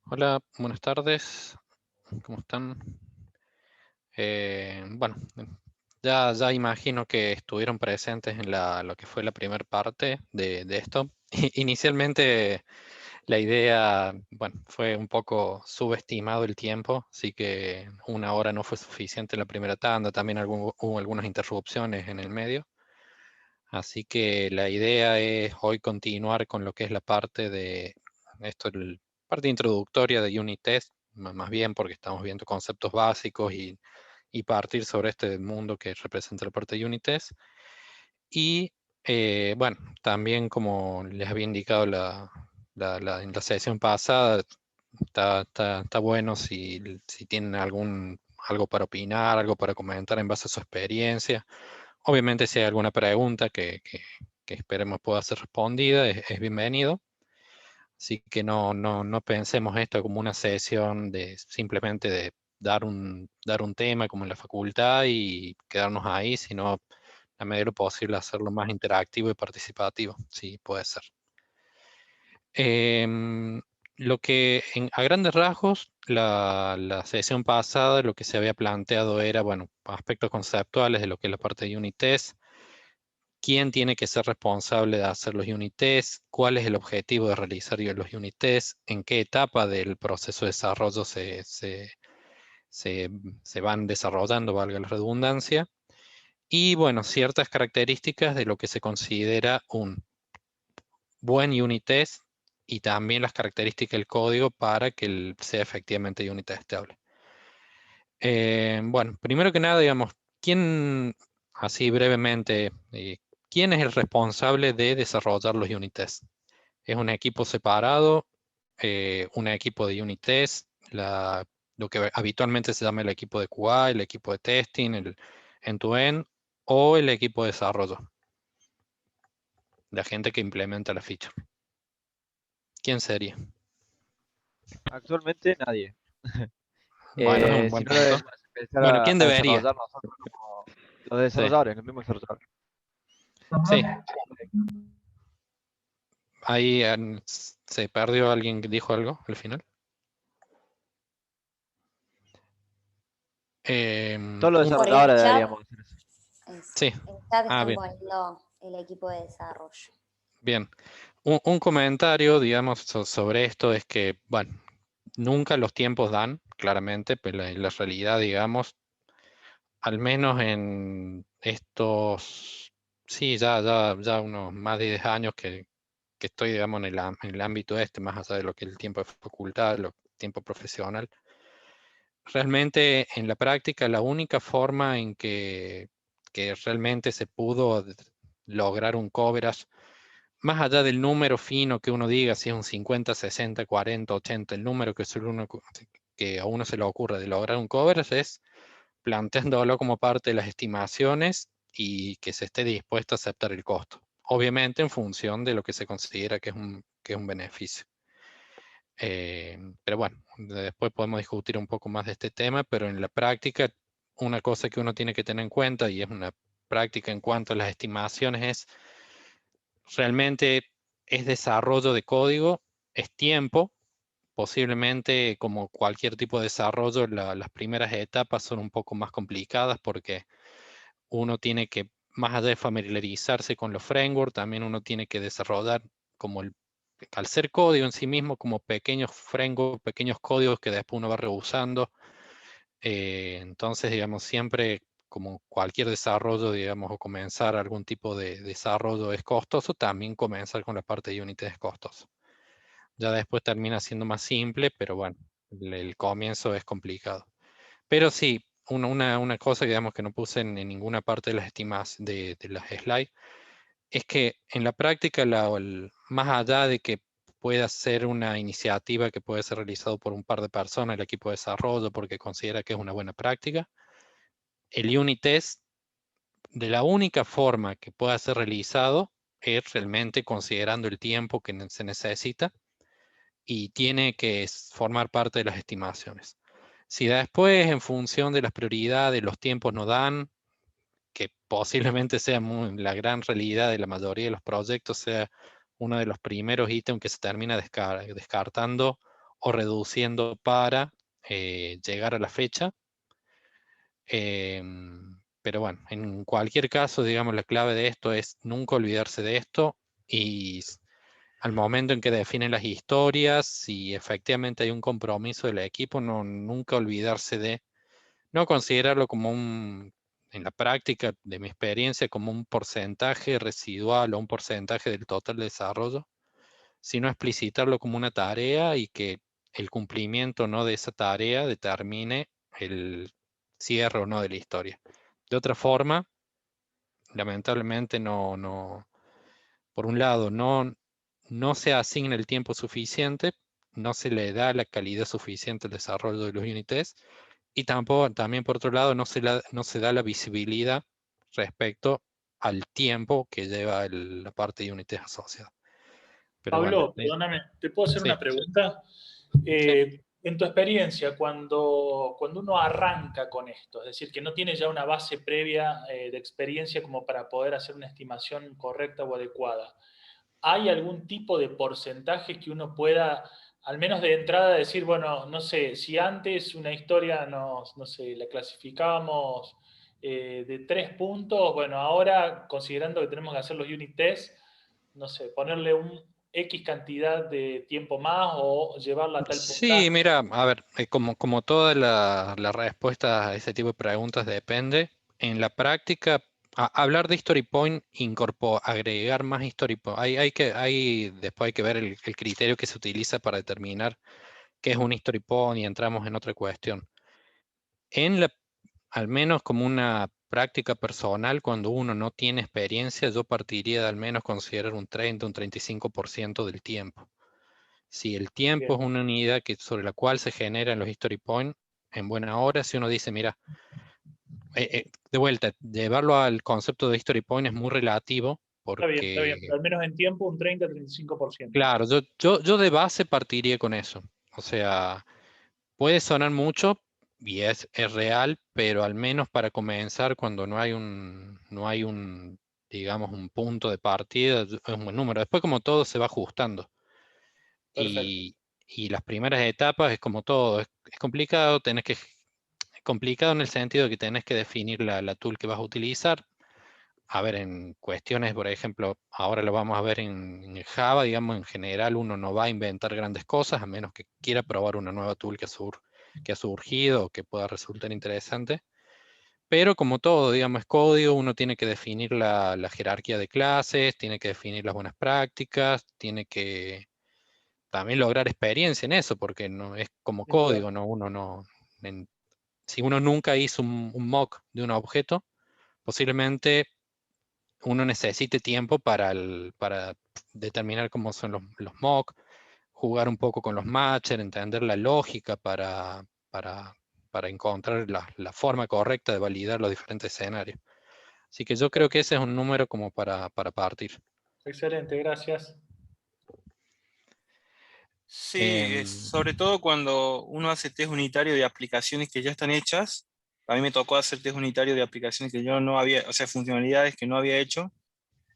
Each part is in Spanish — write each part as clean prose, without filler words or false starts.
Hola, buenas tardes. ¿Cómo están? Bueno, ya imagino que estuvieron presentes en lo que fue la primera parte de esto. Inicialmente la idea, bueno, fue un poco subestimado el tiempo, así que una hora no fue suficiente en la primera tanda, también hubo algunas interrupciones en el medio. Así que la idea es hoy continuar con lo que es la parte de esto, parte introductoria de Unit Test, más bien porque estamos viendo conceptos básicos y partir sobre este mundo que representa la parte de Unit Test. Y bueno, también como les había indicado en la sesión pasada, está bueno si tienen algo para opinar, algo para comentar en base a su experiencia. Obviamente, si hay alguna pregunta que esperemos pueda ser respondida, es bienvenido. Así que no pensemos esto como una sesión de simplemente de dar un tema como en la facultad y quedarnos ahí, sino a medida de lo posible hacerlo más interactivo y participativo, sí, puede ser. Em, lo que a grandes rasgos, la sesión pasada, lo que se había planteado era, bueno, aspectos conceptuales de lo que es la parte de Unit Test, quién tiene que ser responsable de hacer los unit tests, cuál es el objetivo de realizar los unit tests, en qué etapa del proceso de desarrollo se, se van desarrollando, valga la redundancia, y bueno, ciertas características de lo que se considera un buen unit test y también las características del código para que sea efectivamente unit testable. Bueno, primero que nada, digamos, ¿quién, así brevemente, quién es el responsable de desarrollar los unit tests? ¿Es un equipo separado, un equipo de unit test, lo que habitualmente se llama el equipo de QA, el equipo de testing, el end-to-end, o el equipo de desarrollo, la gente que implementa la feature? ¿Quién sería? Actualmente nadie. Bueno, es un Si buen no lo punto. debemos empezar Bueno, ¿quién a debería? desarrollar nosotros como los Sí, desarrolladores, los mismos desarrolladores. sí. Ahí se perdió alguien que dijo algo al final. Todos los Un, Por el desarrolladores chat, deberíamos hacer eso. eso. sí, En el chat ah, están bien, poniendo el equipo de desarrollo. bien. Un comentario, digamos, sobre esto es que, bueno, nunca los tiempos dan, claramente, pero la realidad, digamos, al menos en estos, sí, ya unos más de 10 años que estoy, digamos, en el ámbito este, más allá de lo que es el tiempo de facultad, el tiempo profesional. Realmente en la práctica la única forma en que realmente se pudo lograr un coverage, más allá del número fino que uno diga, si es un 50, 60, 40, 80, el número que a uno se le ocurre de lograr un coverage es planteándolo como parte de las estimaciones y que se esté dispuesto a aceptar el costo. Obviamente en función de lo que se considera que es un beneficio. Pero bueno, después podemos discutir un poco más de este tema, pero en la práctica, una cosa que uno tiene que tener en cuenta, y es una práctica en cuanto a las estimaciones, es realmente es desarrollo de código, es tiempo. Posiblemente, como cualquier tipo de desarrollo, las primeras etapas son un poco más complicadas porque uno tiene que, más allá de familiarizarse con los frameworks, también uno tiene que desarrollar como al ser código en sí mismo, como pequeños frameworks, pequeños códigos que después uno va reusando. Entonces, digamos, siempre como cualquier desarrollo, digamos, o comenzar algún tipo de desarrollo es costoso, también comenzar con la parte de Unity es costoso. Ya después termina siendo más simple, pero bueno, el comienzo es complicado. Pero sí, una cosa, digamos, que no puse en ninguna parte de las estimas de las slides, es que en la práctica, más allá de que pueda ser una iniciativa que puede ser realizado por un par de personas, el equipo de desarrollo, porque considera que es una buena práctica, el unit test, de la única forma que pueda ser realizado, es realmente considerando el tiempo que se necesita y tiene que formar parte de las estimaciones. Si después, en función de las prioridades, los tiempos no dan, que posiblemente sea la gran realidad de la mayoría de los proyectos, sea uno de los primeros ítems que se termina descartando o reduciendo para llegar a la fecha. Pero bueno, en cualquier caso, digamos, la clave de esto es nunca olvidarse de esto y al momento en que definen las historias, si efectivamente hay un compromiso del equipo, nunca olvidarse de no considerarlo como en la práctica de mi experiencia, como un porcentaje residual o un porcentaje del total de desarrollo, sino explicitarlo como una tarea y que el cumplimiento no de esa tarea determine el cierre o no de la historia. De otra forma, lamentablemente por un lado, no se asigna el tiempo suficiente, no se le da la calidad suficiente al desarrollo de los unit tests, y tampoco, también por otro lado, no se da la visibilidad respecto al tiempo que lleva la parte de unit test asociada. Pero Pablo, bueno, perdóname, ¿te puedo hacer sí, una pregunta? sí. En tu experiencia, cuando uno arranca con esto, es decir, que no tiene ya una base previa de experiencia como para poder hacer una estimación correcta o adecuada, ¿hay algún tipo de porcentaje que uno pueda, al menos de entrada, decir, bueno, no sé, si antes una historia no sé, la clasificábamos de 3 puntos, bueno, ahora considerando que tenemos que hacer los unit tests, no sé, ponerle un X cantidad de tiempo más o llevarla a tal Sí, puntaje? mira, a ver, como toda la respuesta a ese tipo de preguntas depende. En la práctica, hablar de Story Point, agregar más Story Point, después hay que ver el criterio que se utiliza para determinar qué es un Story Point y entramos en otra cuestión. Al menos como una práctica personal, cuando uno no tiene experiencia, yo partiría de al menos considerar un 30, un 35% del tiempo. Si el tiempo Bien. es una unidad sobre la cual se generan los Story Points, en buena hora, si uno dice, mira, de vuelta, llevarlo al concepto de Story Point es muy relativo, Está bien, porque, pero al menos en tiempo un 30-35%. claro, yo de base partiría con eso. O sea, puede sonar mucho y es real, pero al menos para comenzar, cuando no hay un, digamos, un punto de partida, es un buen número. Después, como todo, se va ajustando. Perfecto. Y las primeras etapas es como todo, es complicado, es complicado en el sentido de que tenés que definir la tool que vas a utilizar. A ver, en cuestiones, por ejemplo, ahora lo vamos a ver en Java, digamos, en general uno no va a inventar grandes cosas, a menos que quiera probar una nueva tool que ha surgido o que pueda resultar interesante. Pero como todo, digamos, es código, uno tiene que definir la jerarquía de clases, tiene que definir las buenas prácticas, tiene que también lograr experiencia en eso, porque no es como Sin duda. código, ¿no? Si uno nunca hizo un mock de un objeto, posiblemente uno necesite tiempo para determinar cómo son los mock, jugar un poco con los matchers, entender la lógica para, para encontrar la forma correcta de validar los diferentes escenarios. Así que yo creo que ese es un número como para partir. Excelente, gracias. Sí, sobre todo cuando uno hace test unitario de aplicaciones que ya están hechas. A mí me tocó hacer test unitario de aplicaciones que yo no había, o sea, funcionalidades que no había hecho.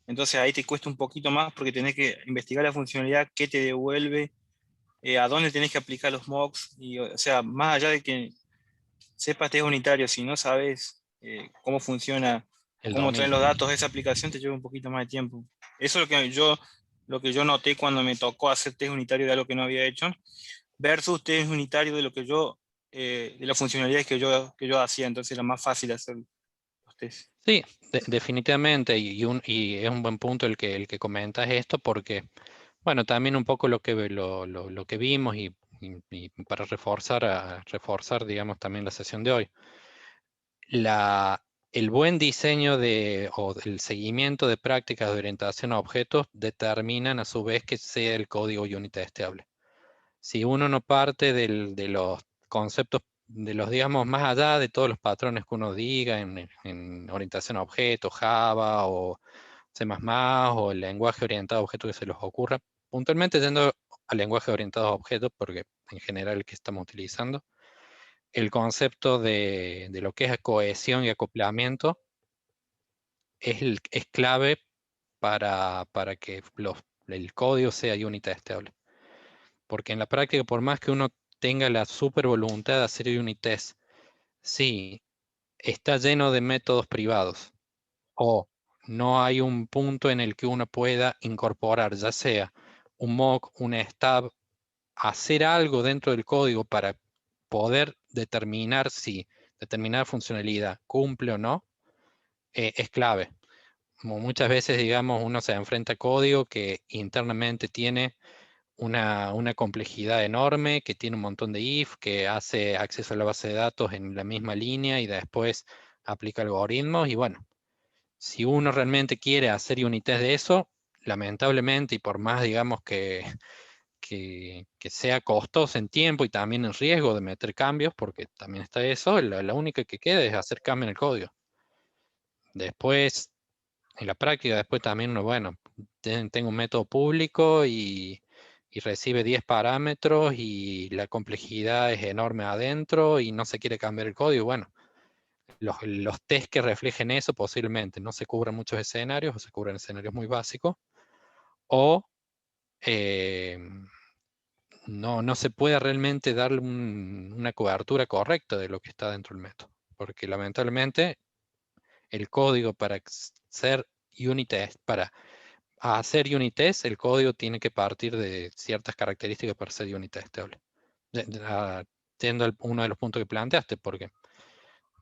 Entonces ahí te cuesta un poquito más porque tenés que investigar la funcionalidad, qué te devuelve, a dónde tenés que aplicar los mocks. Y, o sea, más allá de que sepas test unitario, si no sabes cómo funciona, El cómo traen dominio. los datos de esa aplicación, te lleva un poquito más de tiempo. Eso es lo que yo noté cuando me tocó hacer test unitario de algo que no había hecho, versus test unitario de lo que de las funcionalidades que yo hacía. Entonces era más fácil hacer los test. Sí, definitivamente, y es un buen punto el que comentas esto, porque, bueno, también un poco lo que vimos y para reforzar, digamos, también la sesión de hoy. El buen diseño o el seguimiento de prácticas de orientación a objetos determinan a su vez que sea el código unit testeable. Si uno no parte de los conceptos, digamos, más allá de todos los patrones que uno diga en orientación a objetos, Java o C++ o el lenguaje orientado a objetos que se les ocurra, puntualmente yendo al lenguaje orientado a objetos, porque en general el que estamos utilizando, el concepto de lo que es cohesión y acoplamiento es clave para que el código sea unit testeable. Porque en la práctica, por más que uno tenga la super voluntad de hacer unit test, si está lleno de métodos privados o no hay un punto en el que uno pueda incorporar, ya sea un mock, un stub, hacer algo dentro del código para poder determinar si determinada funcionalidad cumple o no, es clave. Como muchas veces, digamos, uno se enfrenta a código que internamente tiene una complejidad enorme, que tiene un montón de if, que hace acceso a la base de datos en la misma línea y después aplica algoritmos. Y bueno, si uno realmente quiere hacer unit test de eso, lamentablemente, y por más, digamos, que sea costoso en tiempo y también en riesgo de meter cambios, porque también está eso, la única que queda es hacer cambio en el código. Después, en la práctica, después también uno, bueno, tengo un método público y recibe 10 parámetros y la complejidad es enorme adentro y no se quiere cambiar el código. Bueno, los test que reflejen eso posiblemente no se cubran muchos escenarios o se cubran escenarios muy básicos o no se puede realmente darle una cobertura correcta de lo que está dentro del método. Porque lamentablemente el código para ser unit test, para hacer unit test, el código tiene que partir de ciertas características para ser unit testable. Siendo uno de los puntos que planteaste, porque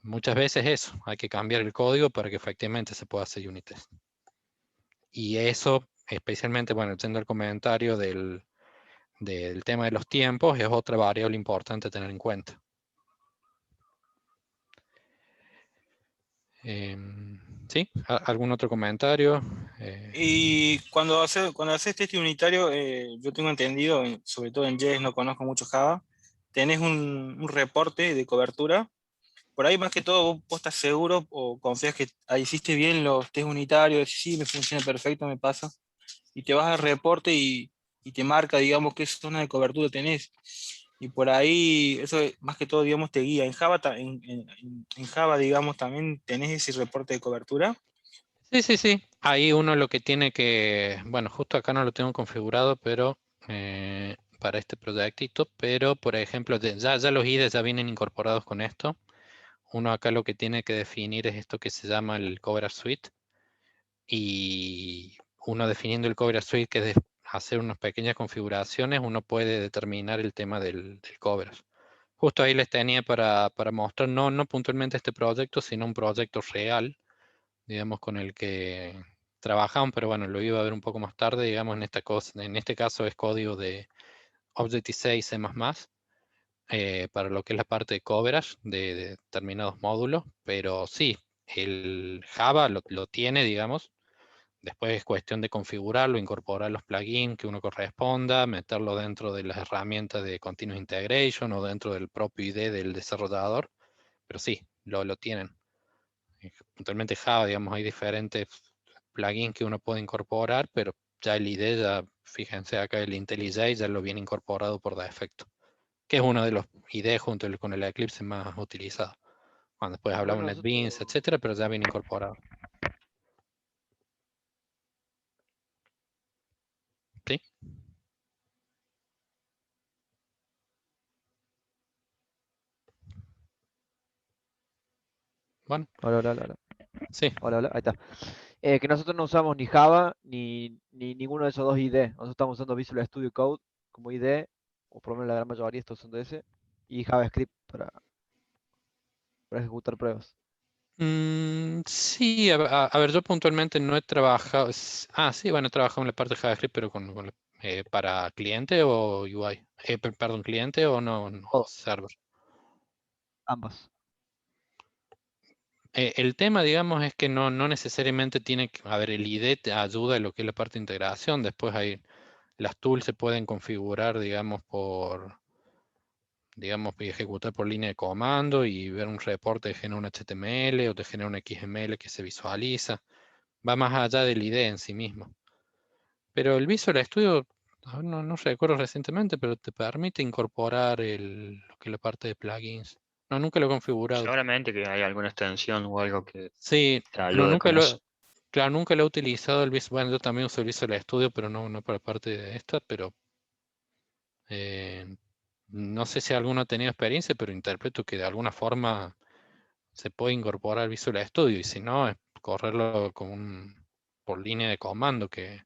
muchas veces eso, hay que cambiar el código para que efectivamente se pueda hacer unit test. Y eso, especialmente, bueno, yendo al comentario del tema de los tiempos, es otra variable importante a tener en cuenta. ¿Sí? ¿Algún otro comentario? Y cuando haces test unitario, yo tengo entendido, sobre todo en JS, no conozco mucho Java, tenés un reporte de cobertura. Por ahí más que todo vos estás seguro o confías que hiciste bien los test unitarios, decís, sí, me funciona perfecto, me pasa, y te vas al reporte y te marca, digamos, qué zona de cobertura tenés. Y por ahí, eso más que todo, digamos, te guía. En Java, en Java, digamos, también tenés ese reporte de cobertura. Sí. Ahí uno lo que tiene que, bueno, justo acá no lo tengo configurado, pero para este proyectito, pero por ejemplo, ya los IDEs ya vienen incorporados con esto. Uno acá lo que tiene que definir es esto que se llama el coverage suite. Y uno definiendo el coverage suite, que es hacer unas pequeñas configuraciones, uno puede determinar el tema del coverage. Justo ahí les tenía para mostrar, no puntualmente este proyecto, sino un proyecto real, digamos, con el que trabajamos, pero bueno, lo iba a ver un poco más tarde, digamos, en este caso es código de Objective-C y C++, para lo que es la parte de coverage de determinados módulos, pero sí, el Java lo tiene, digamos. Después es cuestión de configurarlo, incorporar los plugins que uno corresponda, meterlo dentro de las herramientas de Continuous Integration o dentro del propio ID del desarrollador, pero sí, lo tienen. Puntualmente Java, digamos, hay diferentes plugins que uno puede incorporar, pero ya el ID, ya fíjense acá el IntelliJ ya lo viene incorporado por defecto, que es uno de los ID junto con el Eclipse más utilizado. Cuando después hablamos de NetBeans, etcétera, pero ya viene incorporado. ¿Sí? Bueno. Hola. Sí. Hola, ahí está. Que nosotros no usamos ni Java ni ninguno de esos dos IDE. Nosotros estamos usando Visual Studio Code como IDE, o por lo menos la gran mayoría están usando ese, y JavaScript para ejecutar pruebas. Sí, a ver, yo puntualmente no he trabajado. Sí, bueno, he trabajado en la parte de JavaScript, pero para cliente o UI. Perdón, cliente o no, Todo, server. ambas. El tema, digamos, es que no necesariamente tiene que. A ver, el IDE te ayuda en lo que es la parte de integración. Después las tools se pueden configurar, digamos, y ejecutar por línea de comando y ver un reporte te genera un HTML o te genera un XML que se visualiza. Va más allá del IDE en sí mismo. Pero el Visual Studio, no recuerdo recientemente, pero te permite incorporar lo que es la parte de plugins. No, nunca lo he configurado. Seguramente que hay alguna extensión o algo que Sí, te ayude nunca con eso. claro, nunca lo he utilizado el Visual. Bueno, yo también uso el Visual Studio, pero no para parte de esta, pero No sé si alguno ha tenido experiencia, pero interpreto que de alguna forma se puede incorporar Visual Studio, y si no, es correrlo por línea de comando, que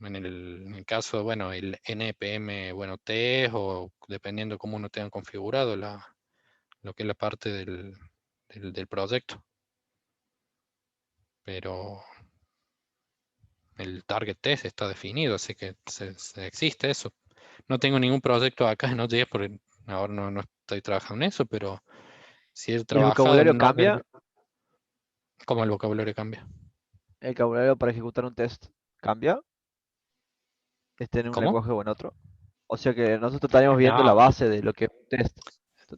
en el caso, bueno, el npm, bueno, test, o dependiendo cómo uno tenga configurado lo que es la parte del proyecto. Pero el target test está definido, así que existe eso. No tengo ningún proyecto acá en Node.js, porque ahora no estoy trabajando en eso, pero si he ¿Y el trabajado vocabulario en cambia? Node, ¿cómo el vocabulario cambia? ¿El vocabulario para ejecutar un test cambia? ¿Esté en un ¿Cómo? lenguaje o en otro? O sea que nosotros estaríamos viendo la No, base de lo que es un test.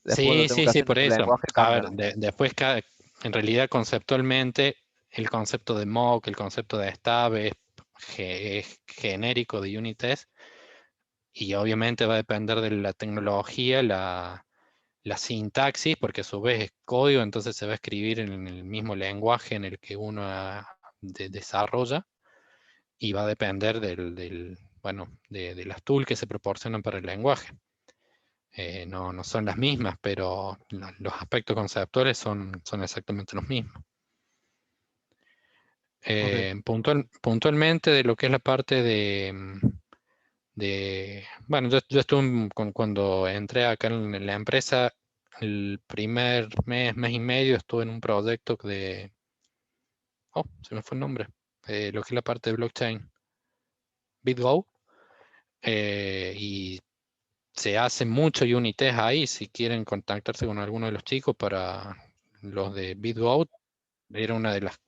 Después cuando sí, tengo sí, que sí, hacer por nuestro eso. lenguaje A cambia. ver, después en realidad conceptualmente, el concepto de mock, el concepto de stub es genérico de unit test, y obviamente va a depender de la tecnología, la sintaxis, porque a su vez es código, entonces se va a escribir en el mismo lenguaje en el que uno desarrolla, y va a depender bueno, de las tools que se proporcionan para el lenguaje. No son las mismas, pero los aspectos conceptuales son exactamente los mismos. Ok. Puntualmente de lo que es la parte bueno, yo estuve cuando entré acá en la empresa, el primer mes y medio estuve en un proyecto se me fue el nombre, lo que es la parte de blockchain, BitGo, y se hace mucho unit test ahí. Si quieren contactarse con alguno de los chicos, para los de BitGo, era una de las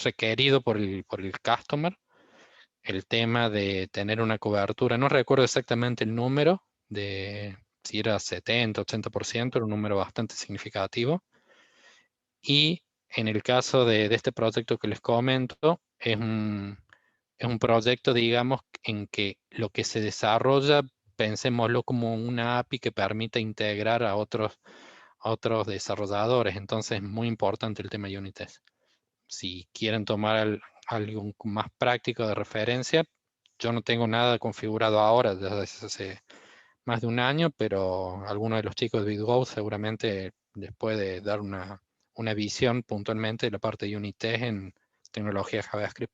requerido por el customer, el tema de tener una cobertura. No recuerdo exactamente el número, si era 70, 80%, era un número bastante significativo. Y en el caso de este proyecto que les comento, es un proyecto, digamos, en que lo que se desarrolla, pensémoslo como una API que permite integrar a otros desarrolladores. Entonces es muy importante el tema de unit test. Si quieren tomar algo más práctico de referencia, yo no tengo nada configurado ahora desde hace más de un año, pero alguno de los chicos de BitGo seguramente les puede dar una visión puntualmente de la parte de unit test en tecnología JavaScript.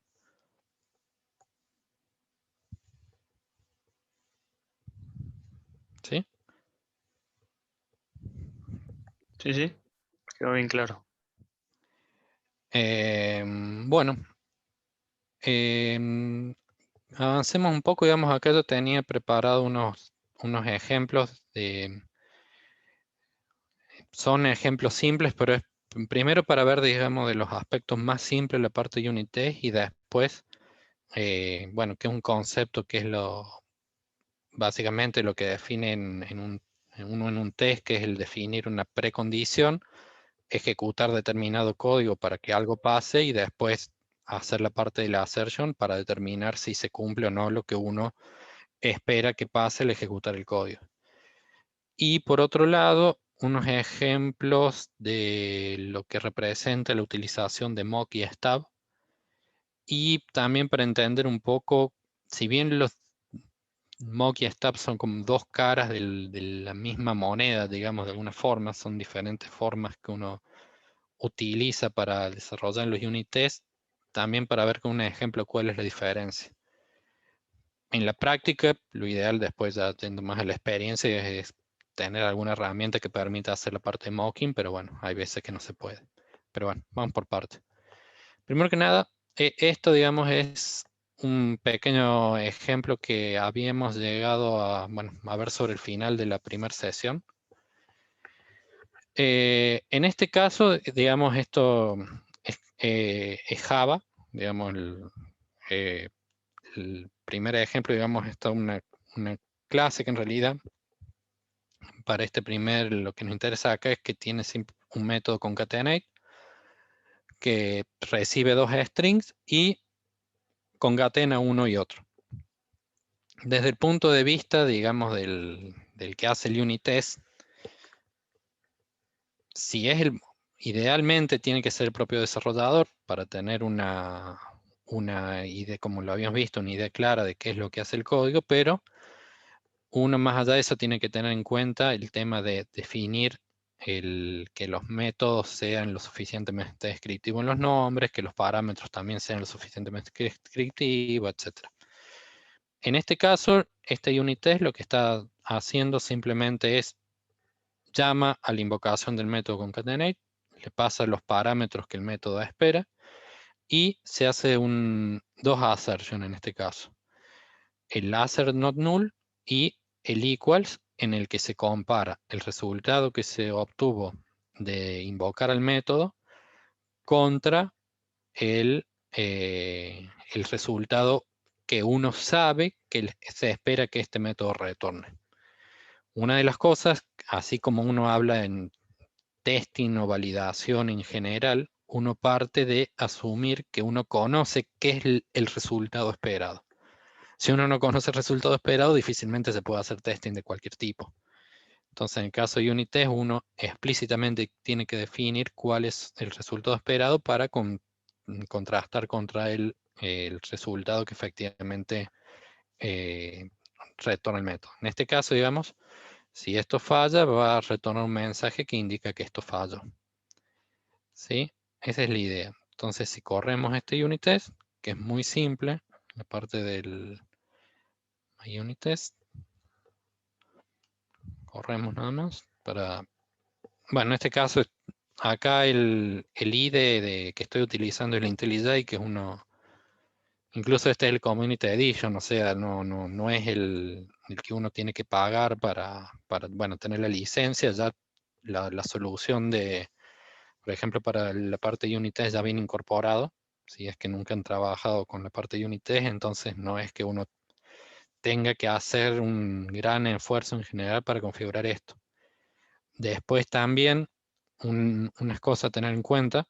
¿Sí? Sí, sí, quedó bien claro. Bueno, avancemos un poco. Digamos, acá yo tenía preparado unos ejemplos son ejemplos simples, pero es primero para ver, digamos, de los aspectos más simples la parte de unit test, y después, bueno, que es un concepto que es básicamente lo que define uno en un test, que es el definir una precondición, ejecutar determinado código para que algo pase, y después hacer la parte de la assertion para determinar si se cumple o no lo que uno espera que pase al ejecutar el código. Y por otro lado, unos ejemplos de lo que representa la utilización de mock y stub. Y también para entender un poco, si bien los mock y stub son como dos caras de la misma moneda, digamos, de alguna forma, son diferentes formas que uno utiliza para desarrollar los unit tests, también para ver con un ejemplo cuál es la diferencia. En la práctica, lo ideal, después ya yendo más a la experiencia, es tener alguna herramienta que permita hacer la parte de mocking, pero bueno, hay veces que no se puede. Pero bueno, vamos por parte. Primero que nada, esto, digamos, es un pequeño ejemplo que habíamos llegado a ver sobre el final de la primera sesión. En este caso, digamos, esto es Java, digamos, el primer ejemplo, digamos, está una clase que en realidad, para lo que nos interesa acá es que tiene un método concatenate que recibe dos strings y concatena uno y otro. Desde el punto de vista, digamos, del que hace el unit test, si es idealmente tiene que ser el propio desarrollador para tener una idea, como lo habíamos visto, una idea clara de qué es lo que hace el código, pero uno más allá de eso tiene que tener en cuenta el tema de definir que los métodos sean lo suficientemente descriptivos en los nombres, que los parámetros también sean lo suficientemente descriptivos, etc. En este caso, este unit test lo que está haciendo simplemente es llama a la invocación del método concatenate, le pasa los parámetros que el método espera y se hace dos assertions en este caso. El assert not null y el equals, en el que se compara el resultado que se obtuvo de invocar al método contra el resultado que uno sabe que se espera que este método retorne. Una de las cosas, así como uno habla en testing o validación en general, uno parte de asumir que uno conoce qué es el resultado esperado. Si uno no conoce el resultado esperado, difícilmente se puede hacer testing de cualquier tipo. Entonces, en el caso de unit test, uno explícitamente tiene que definir cuál es el resultado esperado para contrastar contra el resultado que efectivamente retorna el método. En este caso, digamos, si esto falla, va a retornar un mensaje que indica que esto falló. ¿Sí? Esa es la idea. Entonces, si corremos este unit test, que es muy simple, la parte del unit test, corremos nada más para... Bueno, en este caso, acá el IDE que estoy utilizando es el IntelliJ, que es uno... Incluso este es el Community Edition, o sea, no es el que uno tiene que pagar para bueno, tener la licencia. Ya la solución de, por ejemplo, para la parte de unit test ya viene incorporado. Si es que nunca han trabajado con la parte de unit test, entonces no es que uno tenga que hacer un gran esfuerzo en general para configurar esto. Después también, unas cosas a tener en cuenta.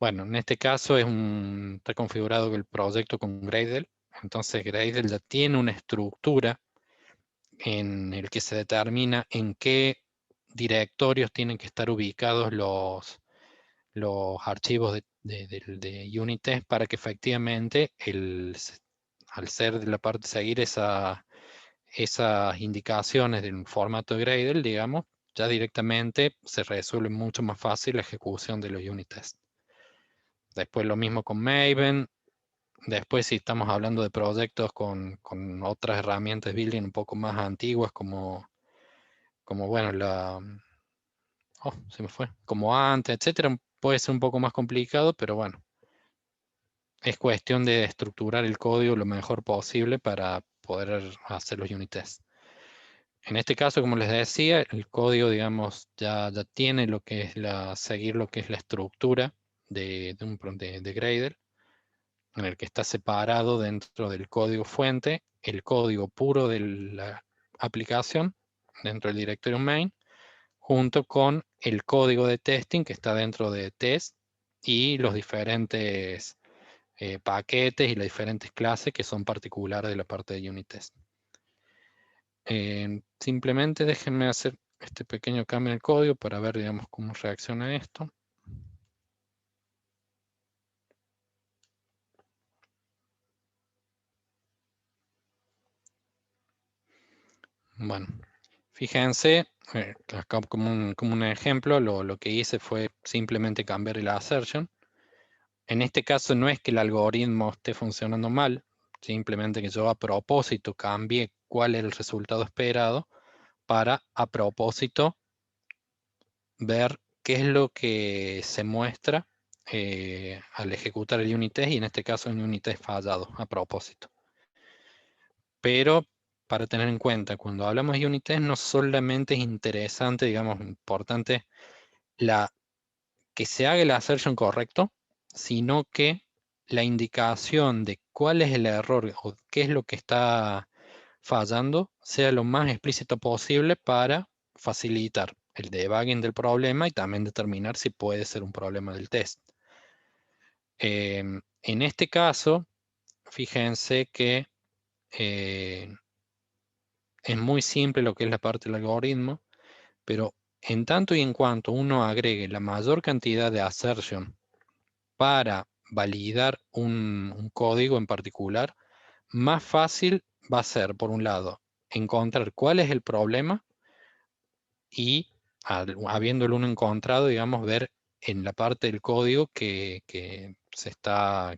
Bueno, en este caso está configurado el proyecto con Gradle. Entonces Gradle ya tiene una estructura en el que se determina en qué directorios tienen que estar ubicados los archivos de unit test para que efectivamente al ser de la parte seguir esas indicaciones del formato de Gradle, digamos, ya directamente se resuelve mucho más fácil la ejecución de los unit tests. Después lo mismo con Maven. Después si estamos hablando de proyectos con otras herramientas de building un poco más antiguas como bueno, se me fue. Como antes, etcétera, puede ser un poco más complicado, pero bueno. Es cuestión de estructurar el código lo mejor posible para poder hacer los unit tests. En este caso, como les decía, el código, digamos, ya tiene lo que es seguir lo que es la estructura de Gradle, en el que está separado dentro del código fuente el código puro de la aplicación dentro del directorio main, junto con el código de testing que está dentro de test y los diferentes paquetes y las diferentes clases que son particulares de la parte de unit test. Simplemente déjenme hacer este pequeño cambio en el código para ver, digamos, cómo reacciona esto. Bueno, fíjense, acá como un ejemplo, lo que hice fue simplemente cambiar el assertion. En este caso no es que el algoritmo esté funcionando mal, simplemente que yo a propósito cambié cuál es el resultado esperado para a propósito ver qué es lo que se muestra al ejecutar el unit test, y en este caso un unit test fallado a propósito. Pero para tener en cuenta, cuando hablamos de unit test, no solamente es interesante, digamos, importante que se haga el assertion correcto, sino que la indicación de cuál es el error o qué es lo que está fallando sea lo más explícito posible para facilitar el debugging del problema y también determinar si puede ser un problema del test. En este caso, fíjense que es muy simple lo que es la parte del algoritmo, pero en tanto y en cuanto uno agregue la mayor cantidad de assertion para validar un código en particular, más fácil va a ser, por un lado, encontrar cuál es el problema y, habiéndolo uno encontrado, digamos, ver en la parte del código qué está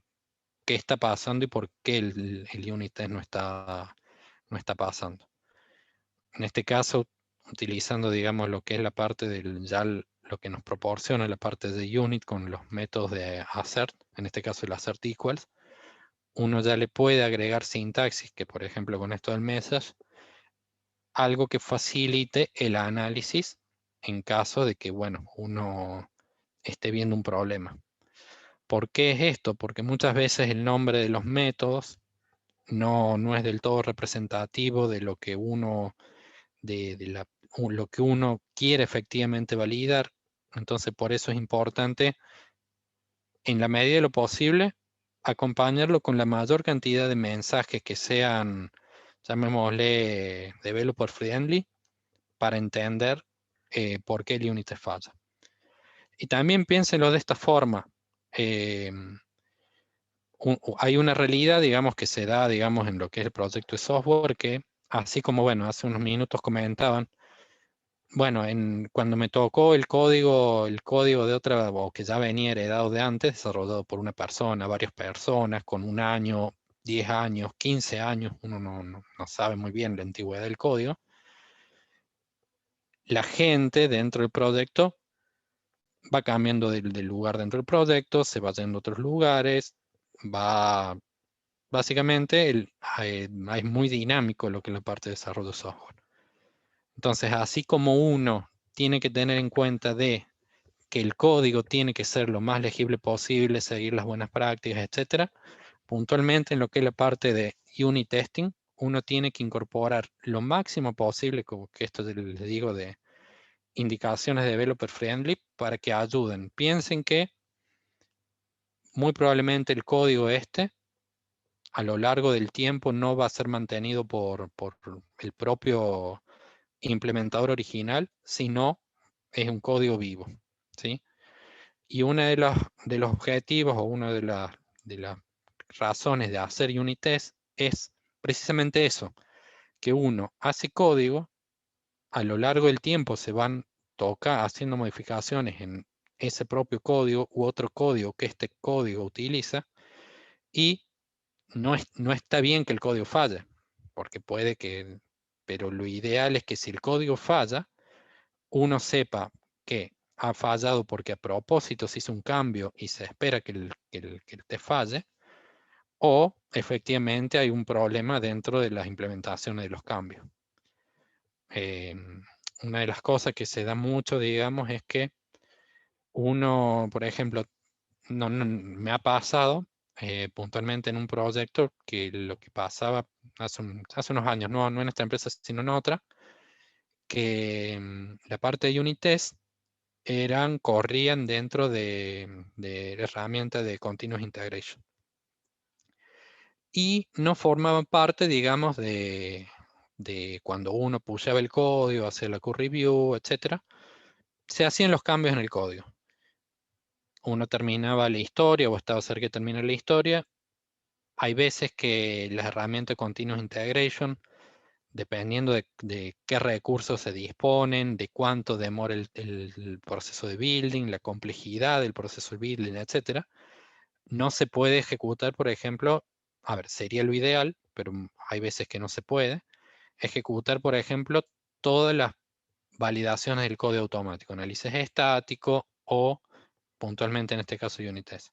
pasando y por qué el unit test no está pasando. En este caso, utilizando, digamos, lo que es la parte lo que nos proporciona la parte de unit con los métodos de assert, en este caso el assert equals, uno ya le puede agregar sintaxis, que por ejemplo con esto del message, algo que facilite el análisis en caso de que, bueno, uno esté viendo un problema. ¿Por qué es esto? Porque muchas veces el nombre de los métodos no es del todo representativo de lo que uno, lo que uno quiere efectivamente validar. Entonces, por eso es importante, en la medida de lo posible, acompañarlo con la mayor cantidad de mensajes que sean, llamémosle, developer friendly, para entender por qué el unit falla. Y también piénsenlo de esta forma. Hay una realidad, digamos, que se da, digamos, en lo que es el proyecto de software, que así como, bueno, hace unos minutos comentaban, bueno, cuando me tocó el código de otra, o que ya venía heredado de antes, desarrollado por una persona, varias personas, con 1 año, 10 años, 15 años, uno no sabe muy bien la antigüedad del código, la gente dentro del proyecto va cambiando del lugar dentro del proyecto, se va yendo a otros lugares, básicamente es muy dinámico lo que es la parte de desarrollo de software. Entonces, así como uno tiene que tener en cuenta de que el código tiene que ser lo más legible posible, seguir las buenas prácticas, etcétera, puntualmente en lo que es la parte de unit testing, uno tiene que incorporar lo máximo posible, como que esto les digo, de indicaciones de developer friendly para que ayuden. Piensen que muy probablemente el código a lo largo del tiempo no va a ser mantenido por el propio implementador original, sino es un código vivo, ¿sí? Y uno de los objetivos o una de las razones de hacer unit test es precisamente eso, que uno hace código, a lo largo del tiempo se van haciendo modificaciones en ese propio código u otro código que este código utiliza, y no está bien que el código falle, porque pero lo ideal es que si el código falla, uno sepa que ha fallado porque a propósito se hizo un cambio y se espera que el test falle, o efectivamente hay un problema dentro de las implementaciones de los cambios. Una de las cosas que se da mucho, digamos, es que uno, por ejemplo, me ha pasado puntualmente en un proyecto que lo que pasaba hace unos años, no en esta empresa, sino en otra, que la parte de unit test corrían dentro de la herramienta de Continuous Integration. Y no formaban parte, digamos, de cuando uno pushaba el código, hacía la code review, etc. Se hacían los cambios en el código. Uno terminaba la historia o estaba cerca de terminar la historia. Hay veces que las herramientas de Continuous Integration, dependiendo de qué recursos se disponen, de cuánto demora el proceso de building, la complejidad del proceso de building, etc., no se puede ejecutar, por ejemplo, a ver, sería lo ideal, pero hay veces que no se puede, ejecutar, por ejemplo, todas las validaciones del código automático, análisis estático o puntualmente en este caso unit test.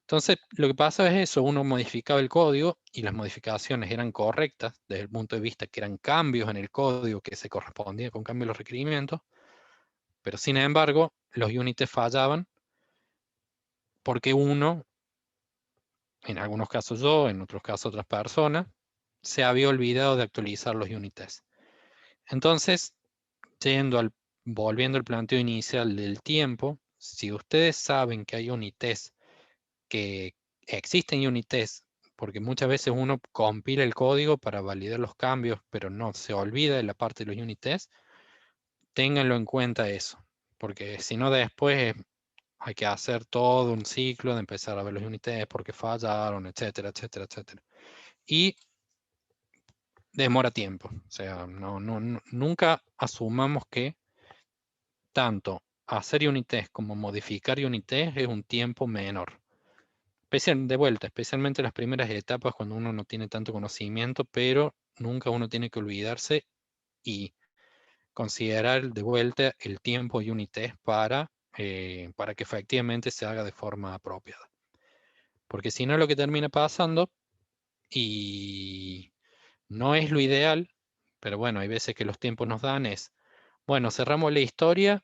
Entonces, lo que pasa es eso, uno modificaba el código y las modificaciones eran correctas desde el punto de vista que eran cambios en el código que se correspondían con cambios en los requerimientos, pero sin embargo, los unit tests fallaban porque uno, en algunos casos yo, en otros casos otras personas, se había olvidado de actualizar los unit tests. Entonces, volviendo al planteo inicial del tiempo, si ustedes saben que hay unit tests, que existen unit tests, porque muchas veces uno compila el código para validar los cambios, pero no se olvida de la parte de los unit tests, ténganlo en cuenta eso, porque si no después hay que hacer todo un ciclo de empezar a ver los unit tests porque fallaron, etcétera, etcétera, etcétera. Y demora tiempo. O sea, nunca asumamos que tanto hacer unit test como modificar unit test es un tiempo menor. De vuelta, especialmente las primeras etapas cuando uno no tiene tanto conocimiento, pero nunca uno tiene que olvidarse y considerar de vuelta el tiempo unit test para que efectivamente se haga de forma apropiada. Porque si no, lo que termina pasando, y no es lo ideal, pero bueno, hay veces que los tiempos nos dan, es, bueno, cerramos la historia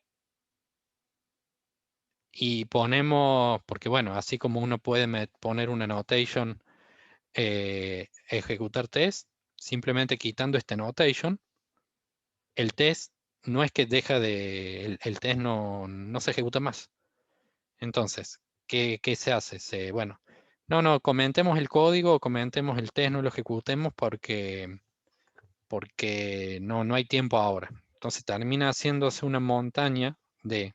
y ponemos, porque bueno, así como uno puede poner una annotation, ejecutar test, simplemente quitando esta annotation, el test no es que deja de, el test no se ejecuta más. Entonces, ¿qué se hace? Bueno, no, comentemos el código, comentemos el test, no lo ejecutemos porque no hay tiempo ahora. Entonces termina haciéndose una montaña de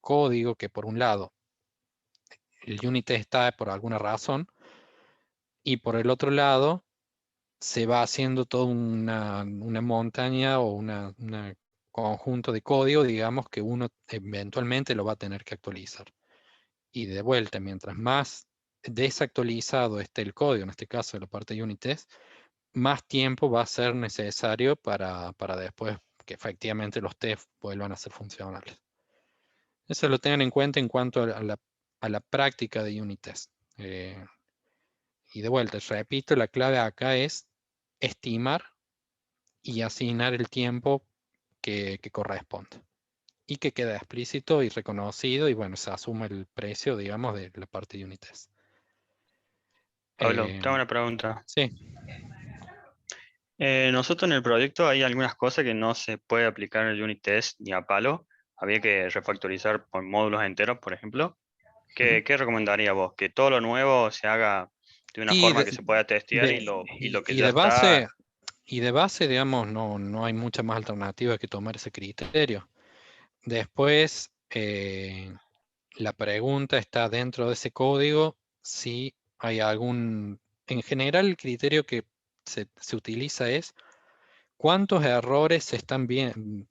código que por un lado el unit test está por alguna razón y por el otro lado se va haciendo toda una montaña o una conjunto de código, digamos, que uno eventualmente lo va a tener que actualizar. Y de vuelta, mientras más desactualizado esté el código, en este caso de la parte de unit test, más tiempo va a ser necesario para después que efectivamente los tests vuelvan a ser funcionales. Eso lo tengan en cuenta en cuanto a la práctica de unit test. Y de vuelta, repito, la clave acá es estimar y asignar el tiempo que corresponde. Y que quede explícito y reconocido y bueno, se asume el precio, digamos, de la parte de unit test. Pablo, tengo una pregunta. Sí. Nosotros en el proyecto hay algunas cosas que no se puede aplicar en el unit test ni a palo. Había que refactorizar por módulos enteros, por ejemplo. ¿Qué recomendarías vos? ¿Que todo lo nuevo se haga de una Y forma de, que se pueda testear y lo que y ya de base, está? digamos, no hay mucha más alternativa que tomar ese criterio. Después, la pregunta está dentro de ese código si hay algún... En general, el criterio que se utiliza es cuántos errores están bien...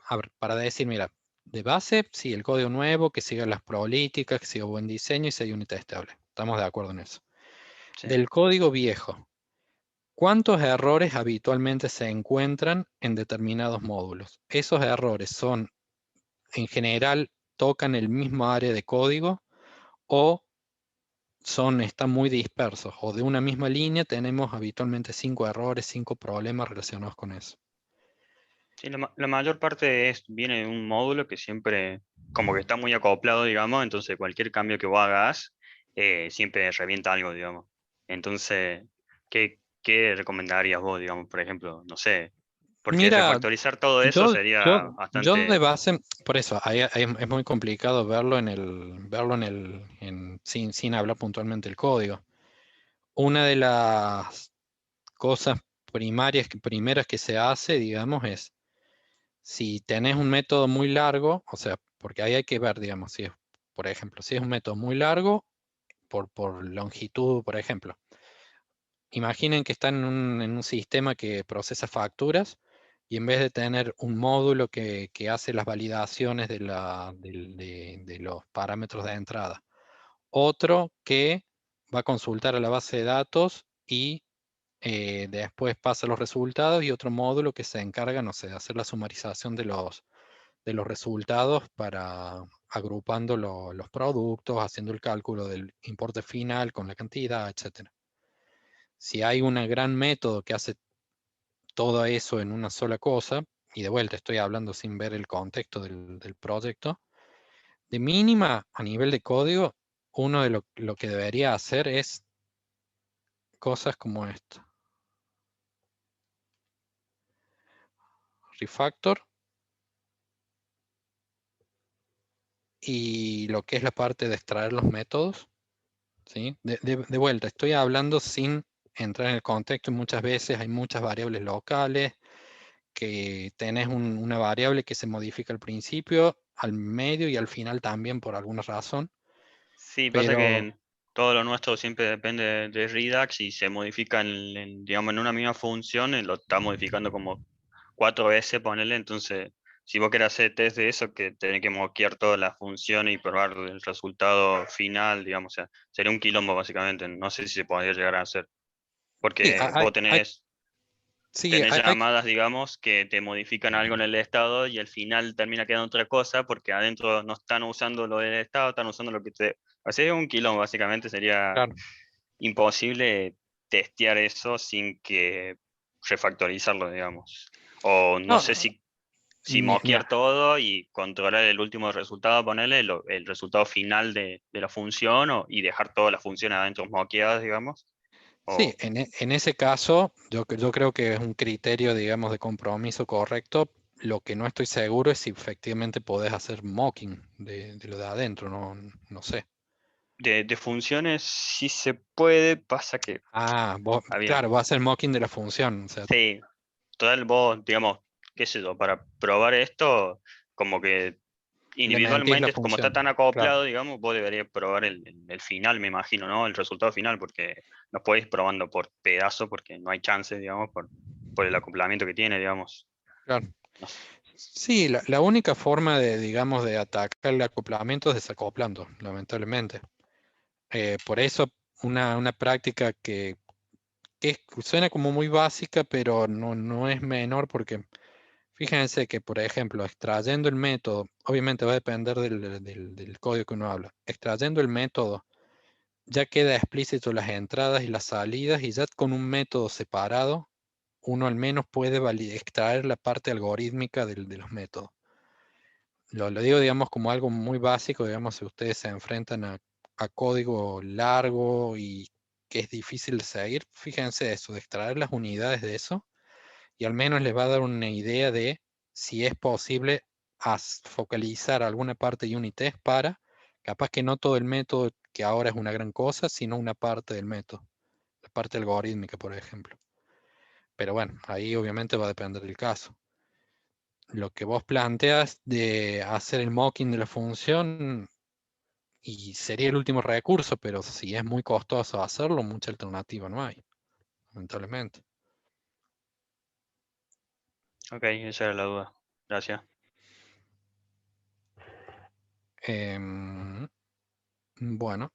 A ver, para decir, mira, de base, sí, el código nuevo, que siga las políticas, que siga buen diseño y sea unit testable. Estamos de acuerdo en eso. Sí. Del código viejo, ¿cuántos errores habitualmente se encuentran en determinados módulos? Esos errores son, en general, tocan el mismo área de código o están muy dispersos. O de una misma línea tenemos habitualmente 5 errores, 5 problemas relacionados con eso. Sí, la mayor parte viene de un módulo que siempre como que está muy acoplado, digamos, entonces cualquier cambio que vos hagas siempre revienta algo, digamos. Entonces, ¿qué recomendarías vos, digamos, por ejemplo? No sé, porque Mira, refactorizar todo eso yo, sería yo, yo de bastante... base, por eso, es muy complicado verlo sin hablar puntualmente el código. Una de las cosas primeras que se hace, digamos, es si tenés un método muy largo, o sea, porque ahí hay que ver, digamos, si es, por ejemplo, si es un método muy largo, por longitud, por ejemplo. Imaginen que están en un sistema que procesa facturas y en vez de tener un módulo que hace las validaciones de los parámetros de entrada, otro que va a consultar a la base de datos y después pasa los resultados y otro módulo que se encarga, no sé, de hacer la sumarización de los resultados para agrupando los productos, haciendo el cálculo del importe final con la cantidad, etc. Si hay un gran método que hace todo eso en una sola cosa, y de vuelta estoy hablando sin ver el contexto del proyecto, de mínima a nivel de código, uno de lo que debería hacer es cosas como esto. Refactor. Y lo que es la parte de extraer los métodos, ¿sí? De vuelta, estoy hablando sin entrar en el contexto y muchas veces hay muchas variables locales, que tenés una variable que se modifica al principio, al medio y al final también por alguna razón, Sí, pasa pero que todo lo nuestro siempre depende de Redux y se modifica digamos, en una misma función, lo está modificando como 4 veces, ponele. Entonces, si vos querés hacer test de eso, que tenés que moquear todas las funciones y probar el resultado final, digamos, o sea, sería un quilombo básicamente. No sé si se podría llegar a hacer, Sí, porque vos sí, tenés llamadas, digamos, que te modifican algo en el estado y al final termina quedando otra cosa porque adentro no están usando lo del estado, están usando lo que te... O sea, es un quilombo, básicamente sería claro. imposible testear eso sin que refactorizarlo, digamos. O no No, sé si mira, mosquear todo y controlar el último resultado, ponerle el resultado final de la función y dejar todas las funciones adentro mosqueadas, digamos. sí, O, en ese caso, yo creo que es un criterio, digamos, de compromiso correcto. Lo que no estoy seguro es si efectivamente podés hacer mocking de lo de adentro, no sé. de funciones sí se puede, pasa que Ah, había. claro, vas a hacer mocking de la función. O sea, Sí, total, vos, digamos, qué sé yo, para probar esto, como que le mentís la individualmente, como está función. tan Claro, acoplado, digamos, vos deberías probar el final, me imagino, ¿no? El resultado final, porque no podés ir probando por pedazo, porque no hay chance, digamos, por el acoplamiento que tiene, digamos. claro. No sé. Sí, la única forma de, digamos, de atacar el acoplamiento es desacoplando, lamentablemente. Por eso una práctica que suena como muy básica, pero no es menor porque fíjense que, por ejemplo, extrayendo el método, obviamente va a depender del código que uno habla. Extrayendo el método, ya queda explícito las entradas y las salidas y ya con un método separado, uno al menos puede extraer la parte algorítmica de los métodos. Lo digo, digamos, como algo muy básico, digamos, si ustedes se enfrentan a código largo y que es difícil de seguir, fíjense eso, de extraer las unidades de eso, y al menos les va a dar una idea de si es posible focalizar alguna parte de Unitest para, capaz que no todo el método, que ahora es una gran cosa, sino una parte del método, la parte algorítmica, por ejemplo. Pero bueno, ahí obviamente va a depender del caso. Lo que vos planteas de hacer el mocking de la función y sería el último recurso, pero si es muy costoso hacerlo, mucha alternativa no hay, lamentablemente. Ok, esa era la duda. Gracias. Em, bueno,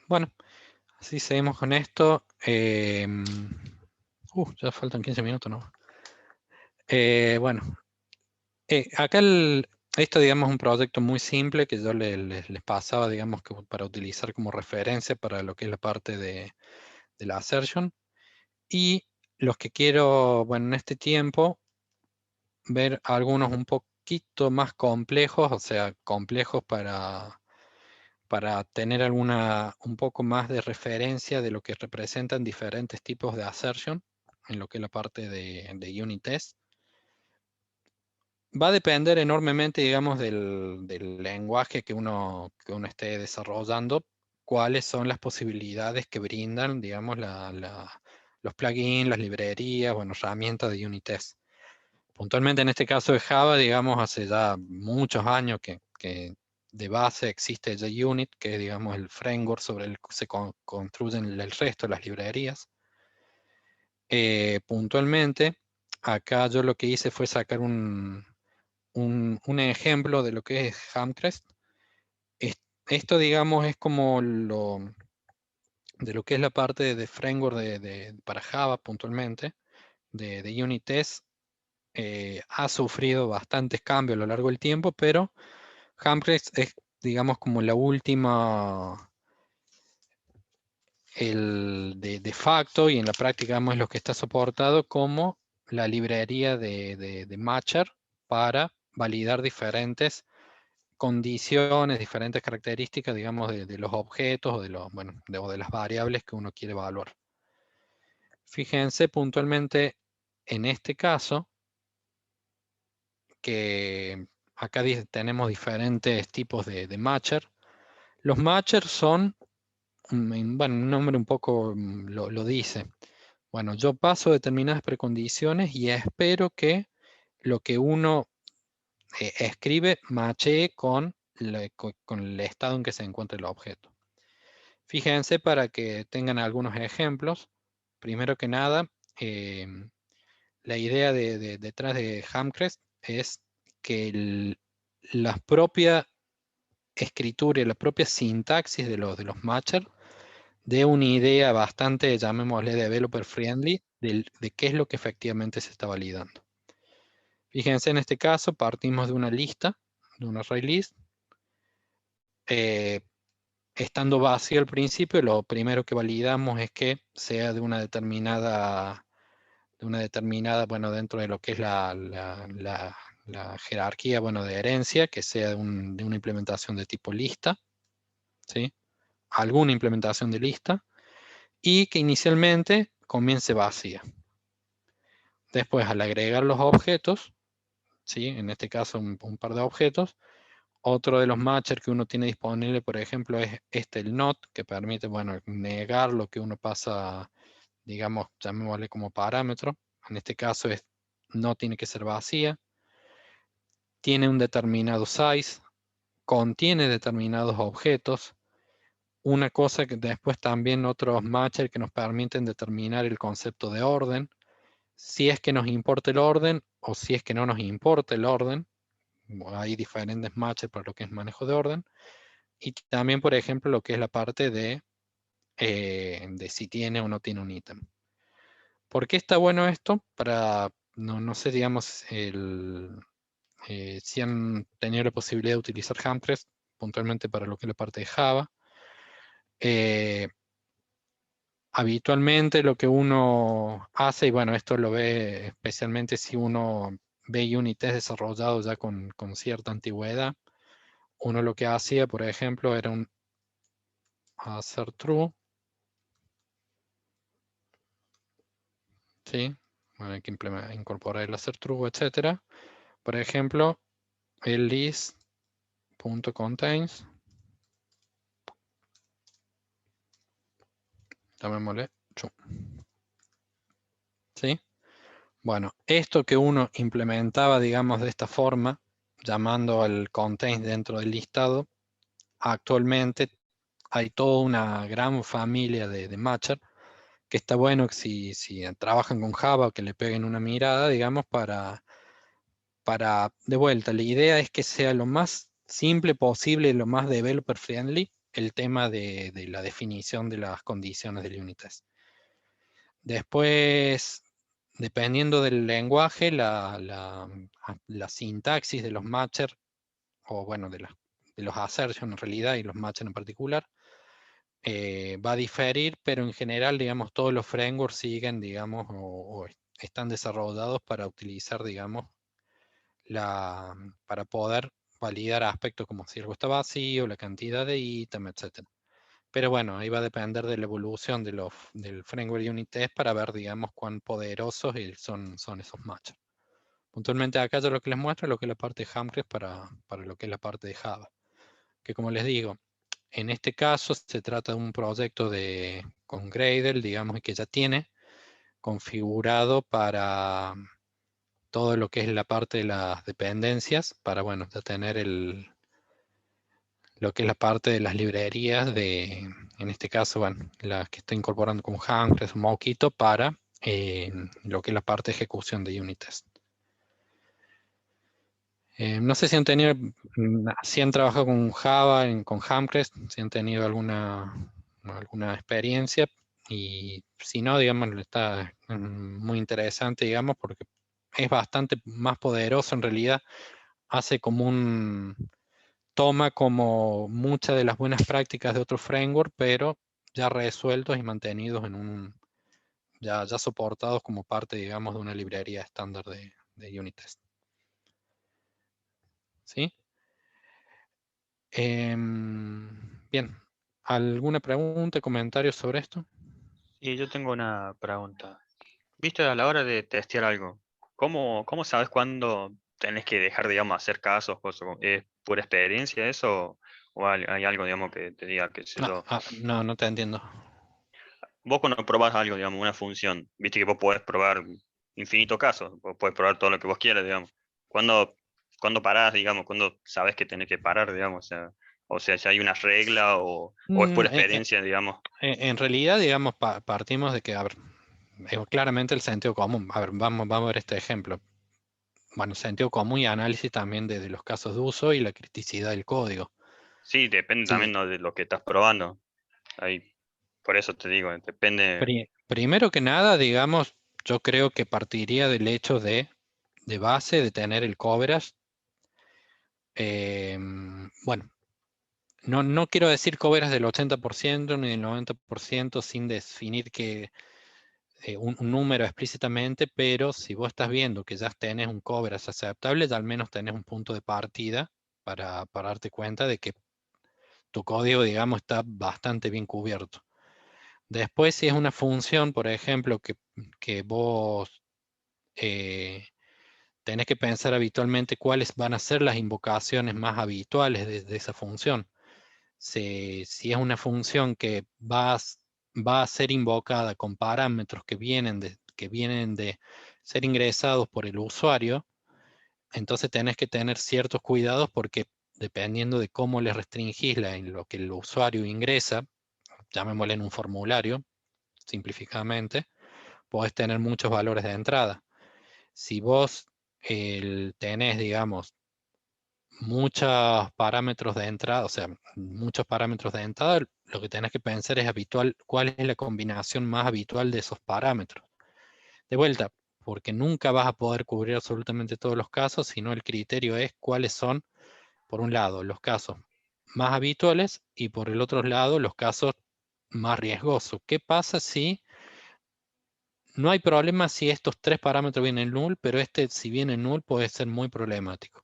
bueno, así seguimos con esto. Ya faltan 15 minutos, ¿no? Bueno, acá esto, digamos, es un proyecto muy simple que yo les pasaba, digamos, que para utilizar como referencia para lo que es la parte de la assertion. Y los que quiero, bueno, en este tiempo, ver algunos un poquito más complejos, o sea, complejos para tener un poco más de referencia de lo que representan diferentes tipos de assertion en lo que es la parte de unit test. Va a depender enormemente, digamos, del lenguaje que uno esté desarrollando, cuáles son las posibilidades que brindan, digamos, los plugins, las librerías, bueno, herramientas de unit test. Puntualmente en este caso de Java, digamos, hace ya muchos años que de base existe JUnit, que es, digamos, el framework sobre el que se construyen el resto de las librerías. Puntualmente, acá yo lo que hice fue sacar un ejemplo de lo que es Hamcrest. Esto, digamos, es como de lo que es la parte de framework para Java puntualmente, de unit test. Ha sufrido bastantes cambios a lo largo del tiempo, pero Hamcrest es, digamos, como la última, de facto, y en la práctica, digamos, es lo que está soportado como la librería de Matcher para validar diferentes condiciones, diferentes características, digamos, de los objetos o o de las variables que uno quiere evaluar. Fíjense puntualmente en este caso que acá tenemos diferentes tipos de matcher. Los matchers son, bueno, un nombre un poco lo dice. Bueno, yo paso determinadas precondiciones y espero que lo que uno escribe matche con el estado en que se encuentra el objeto. Fíjense para que tengan algunos ejemplos. Primero que nada, la idea detrás de Hamcrest es que la propia escritura y la propia sintaxis de los matchers dé una idea bastante, llamémosle, developer friendly de qué es lo que efectivamente se está validando. Fíjense, en este caso partimos de una lista, de un array list. Estando vacío al principio, lo primero que validamos es que sea de una determinada, bueno, dentro de lo que es la jerarquía, bueno, de herencia, que sea de una implementación de tipo lista, ¿sí? Alguna implementación de lista, y que inicialmente comience vacía. Después, al agregar los objetos, ¿sí? En este caso un par de objetos, otro de los matchers que uno tiene disponible, por ejemplo, es el not, que permite, bueno, negar lo que uno pasa, digamos, llamémosle como parámetro. En este caso no tiene que ser vacía. Tiene un determinado size, contiene determinados objetos. Una cosa que después también otros matchers que nos permiten determinar el concepto de orden. Si es que nos importa el orden o si es que no nos importa el orden. Hay diferentes matchers para lo que es manejo de orden. Y también, por ejemplo, lo que es la parte de si tiene o no tiene un ítem. ¿Por qué está bueno esto? Para, no sé, digamos, si han tenido la posibilidad de utilizar Hamcrest, puntualmente para lo que es la parte de Java. Habitualmente lo que uno hace, y bueno, esto lo ve especialmente si uno ve unit test desarrollados ya con cierta antigüedad, uno lo que hacía, por ejemplo, era hacer true, ¿sí? Bueno, hay que incorporar el hacer true, etcétera. Por ejemplo, el list.contains, llamémosle true, ¿sí? Bueno, esto que uno implementaba, digamos, de esta forma, llamando al contains dentro del listado, actualmente hay toda una gran familia de matcher que está bueno que si trabajan con Java, que le peguen una mirada, digamos, de vuelta, la idea es que sea lo más simple posible, lo más developer friendly, el tema de la definición de las condiciones del unit test. Después, dependiendo del lenguaje, la sintaxis de los matchers, o bueno, de los assertion en realidad y los matchers en particular, va a diferir, pero en general, digamos, todos los frameworks siguen, digamos, o están desarrollados para utilizar, digamos, para poder validar aspectos como si algo está vacío, la cantidad de ítems, etc. Pero bueno, ahí va a depender de la evolución del framework unit test para ver, digamos, cuán poderosos son esos matches. Puntualmente acá yo lo que les muestro es lo que es la parte de Hamcrest para lo que es la parte de Java. Que como les digo, en este caso se trata de un proyecto con Gradle, digamos, que ya tiene configurado para todo lo que es la parte de las dependencias, para, bueno, ya tener lo que es la parte de las librerías en este caso, bueno, las que está incorporando como Hamcrest o Mockito para lo que es la parte de ejecución de unit test. No sé si han tenido, si han trabajado con Java, con Hamcrest, si han tenido alguna experiencia, y si no, digamos, está muy interesante, digamos, porque es bastante más poderoso en realidad, hace como toma como muchas de las buenas prácticas de otro framework, pero ya resueltos y mantenidos ya soportados como parte, digamos, de una librería estándar de unit test. ¿Sí? Bien, ¿alguna pregunta, comentario sobre esto? Y yo tengo una pregunta. Viste, a la hora de testear algo, ¿cómo sabes cuándo tenés que dejar, digamos, hacer casos? ¿Es pura experiencia eso? ¿O hay algo, digamos, que te diga, qué sé yo? No te entiendo. Vos cuando probás algo, digamos, una función, viste que vos podés probar infinito casos, vos podés probar todo lo que vos quieras, digamos. ¿Cuándo parás, digamos, cuándo sabes que tenés que parar, digamos? O sea, O sea, si hay una regla o es por experiencia, digamos. En realidad, digamos, partimos de que, a ver, es claramente el sentido común. A ver, vamos a ver este ejemplo. Bueno, sentido común y análisis también de los casos de uso y la criticidad del código. Sí, depende Sí. también, ¿no?, de lo que estás probando. Ahí, por eso te digo, depende. Primero que nada, digamos, yo creo que partiría del hecho de base de tener el coverage. Bueno, no quiero decir coverage del 80% ni del 90% sin definir que un número explícitamente, pero si vos estás viendo que ya tenés un coverage aceptable, ya al menos tenés un punto de partida para darte cuenta de que tu código, digamos, está bastante bien cubierto. Después, si es una función, por ejemplo, que vos tenés que pensar habitualmente cuáles van a ser las invocaciones más habituales de esa función. Si es una función que va a ser invocada con parámetros que vienen de ser ingresados por el usuario, entonces tenés que tener ciertos cuidados porque dependiendo de cómo le restringís en lo que el usuario ingresa, llamémosle en un formulario, simplificadamente, podés tener muchos valores de entrada. Si vos tenés, digamos, muchos parámetros de entrada, o sea, muchos parámetros de entrada, lo que tenés que pensar es cuál es la combinación más habitual de esos parámetros. De vuelta, porque nunca vas a poder cubrir absolutamente todos los casos, sino el criterio es cuáles son, por un lado, los casos más habituales y por el otro lado, los casos más riesgosos. ¿Qué pasa si no hay problema si estos tres parámetros vienen null, pero si viene null puede ser muy problemático?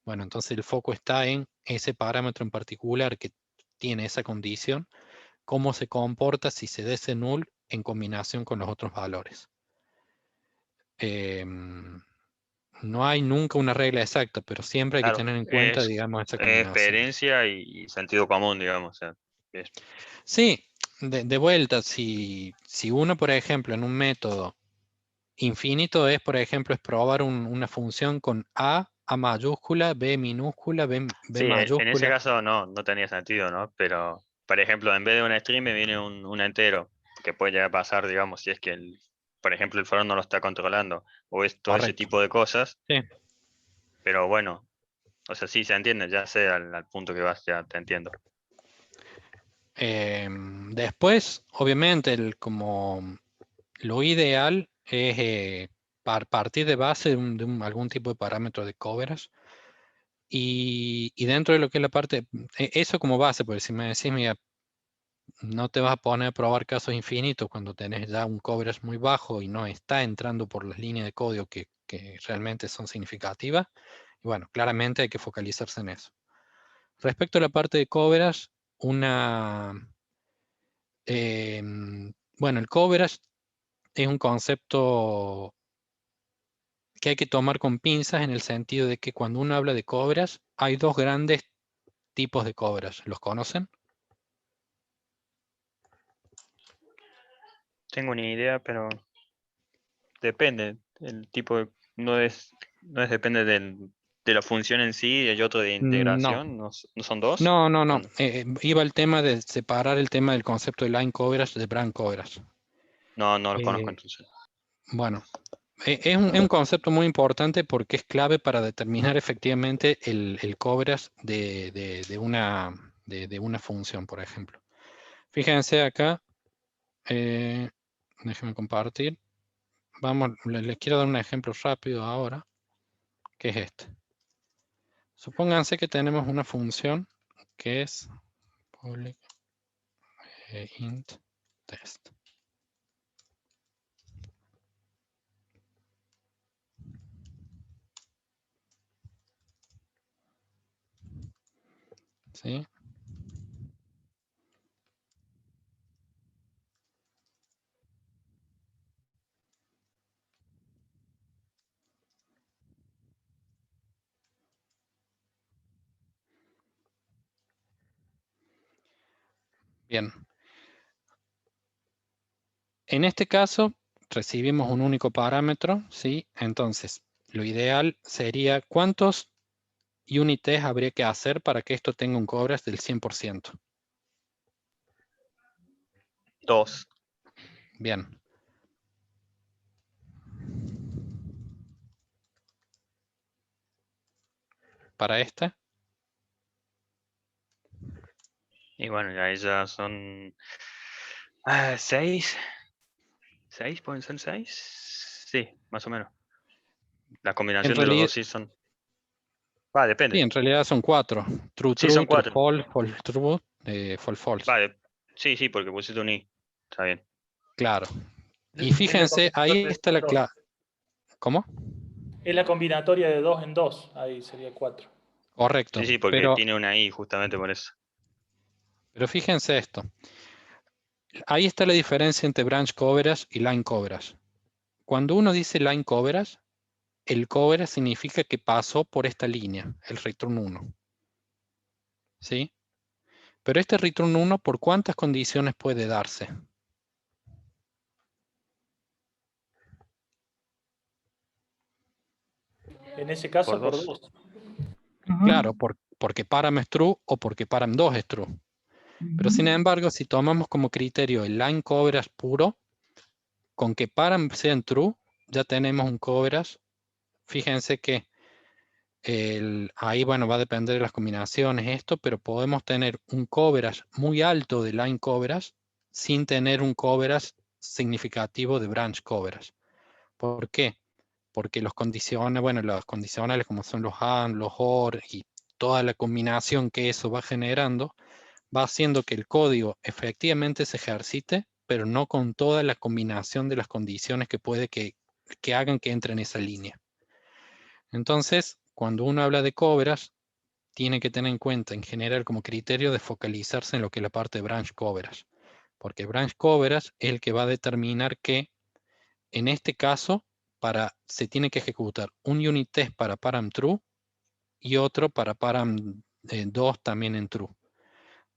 Bueno, entonces el foco está en ese parámetro en particular que tiene esa condición, cómo se comporta si se da ese null en combinación con los otros valores. No hay nunca una regla exacta, pero siempre hay que Claro, tener en cuenta, digamos, esa combinación. experiencia y sentido común, digamos. O sea, Sí, de vuelta, si uno, por ejemplo, en un método infinito por ejemplo, es probar una función con A mayúscula, B minúscula, B sí, en ese mayúscula. caso no tenía sentido, ¿no? Pero, por ejemplo, en vez de un string me viene un entero, que puede llegar a pasar, digamos, si es que, por ejemplo, el for no lo está controlando, o es todo ese Correcto. tipo de cosas. Sí. Pero bueno, o sea, sí se entiende, ya sé al punto que vas, ya te entiendo. Después, obviamente, como lo ideal es partir de base de algún tipo de parámetro de coverage. Y dentro de lo que es la parte, eso como base, porque si me decís, mira, no te vas a poner a probar casos infinitos cuando tenés ya un coverage muy bajo y no está entrando por las líneas de código que realmente son significativas. Y bueno, claramente hay que focalizarse en eso. Respecto a la parte de coverage, bueno, el coverage es un concepto que hay que tomar con pinzas en el sentido de que cuando uno habla de coverage, hay dos grandes tipos de coverage. ¿Los conocen? Tengo una idea, pero depende. El tipo no es depende de la función en sí y hay otro de No, integración. ¿No son dos? no. Son- Iba el tema de separar el tema del concepto de line coverage de brand coverage. No los conozco Eh, entonces. bueno, es un concepto muy importante porque es clave para determinar efectivamente el coverage de una función, por ejemplo. Fíjense acá, déjenme compartir. Vamos, les quiero dar un ejemplo rápido ahora, que es este. Supónganse que tenemos una función que es public int test. ¿Sí? Bien. En este caso, recibimos un único parámetro, ¿sí? Entonces, lo ideal sería cuántos unit test habría que hacer para que esto tenga un coverage del 100%? 2. Bien. Para este, Y bueno, ya son 6. ¿6? ¿Pueden ser 6? Sí, más o menos. La en combinación de los realidad, dos sí son. Depende. sí, en realidad son 4. True, Sí, true, son true, 4. false, false, true, false, false. Sí, porque pusiste un i. Está bien. Claro. Y Es la fíjense, ahí combinatoria está la de clave. dos. ¿Cómo? Es la combinatoria de 2 en 2. Ahí sería 4. Correcto. Sí, porque tiene una i justamente por eso. Pero fíjense esto. Ahí está la diferencia entre branch coverage y line coverage. Cuando uno dice line coverage, el coverage significa que pasó por esta línea, el return 1. ¿Sí? Pero este return 1, ¿por cuántas condiciones puede darse? En ese caso, Por por 2. 2. Claro, porque param es true o porque param 2 es true. Pero sin embargo, si tomamos como criterio el line coverage puro, con que param sea en true, ya tenemos un coverage. Fíjense que ahí, bueno, va a depender de las combinaciones esto, pero podemos tener un coverage muy alto de line coverage sin tener un coverage significativo de branch coverage. ¿Por qué? Porque los condicionales, bueno, los condicionales como son los AND, los OR y toda la combinación que eso va generando, va haciendo que el código efectivamente se ejercite, pero no con toda la combinación de las condiciones que puede que hagan que entre en esa línea. Entonces, cuando uno habla de coverage, tiene que tener en cuenta en general como criterio de focalizarse en lo que es la parte de branch coverage. Porque branch coverage es el que va a determinar que, en este caso, se tiene que ejecutar un unit test para param true y otro para param 2 también en true.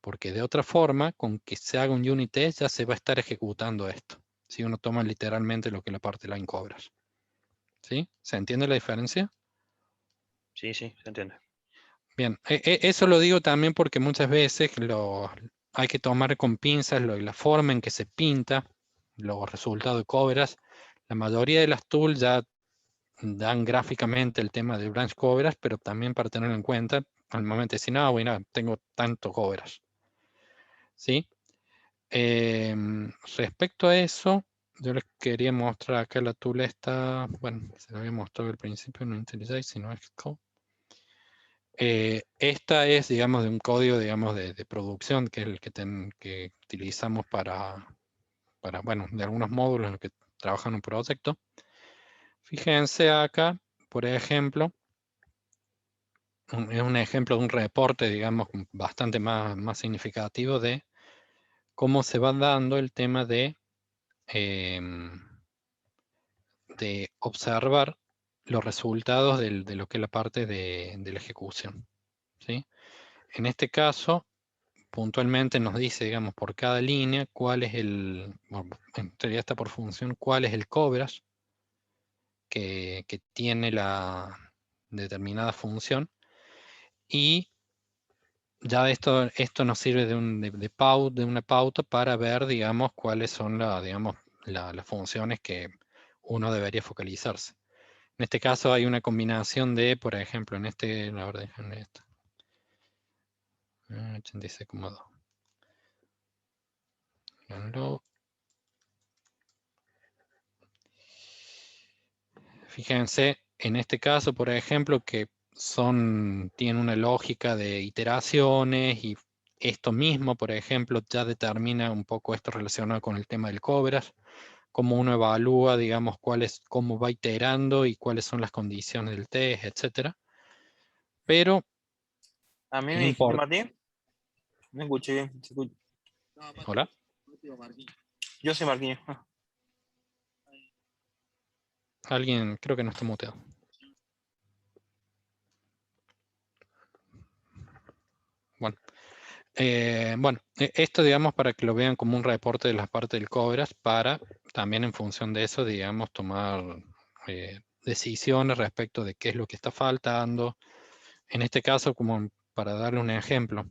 Porque de otra forma, con que se haga un unit test, ya se va a estar ejecutando esto. Si uno toma literalmente lo que es la parte line coverage. ¿Sí? ¿Se entiende la diferencia? Sí, se entiende. Bien, eso lo digo también porque muchas veces hay que tomar con pinzas la forma en que se pinta los resultados de coverage. La mayoría de las tools ya dan gráficamente el tema de branch coverage, pero también para tenerlo en cuenta al momento de decir, no, bueno, tengo tanto coverage. ¿Sí? Respecto a eso, yo les quería mostrar acá la tool esta, bueno, se la había mostrado al principio, no IntelliJ, sino Xcode. Esta es, digamos, de un código, digamos, de producción, que es el que utilizamos para, bueno, de algunos módulos en los que trabajan un proyecto. Fíjense acá, por ejemplo, es un ejemplo de un reporte, digamos, bastante más significativo de cómo se va dando el tema de observar los resultados de lo que es la parte de la ejecución. ¿Sí? En este caso, puntualmente nos dice, digamos, por cada línea, cuál es bueno, en realidad está por función, cuál es el coverage que tiene la determinada función. Y ya esto nos sirve de una pauta para ver, digamos, cuáles son las funciones que uno debería focalizarse. En este caso hay una combinación de, por ejemplo, en este, la verdad, en esto. 86,2. Fíjense, en este caso, por ejemplo, que tiene una lógica de iteraciones y esto mismo, por ejemplo, ya determina un poco esto relacionado con el tema del coverage, cómo uno evalúa, digamos, cómo va iterando y cuáles son las condiciones del test, etcétera. Pero ¿A mí es me dijiste, importante. Martín? No escuché bien. Hola. Yo soy Marquinhos. Alguien creo que no está muteado. Bueno, esto digamos para que lo vean como un reporte de la parte del coverage para también en función de eso, digamos, tomar decisiones respecto de qué es lo que está faltando, En este caso, como para darle un ejemplo,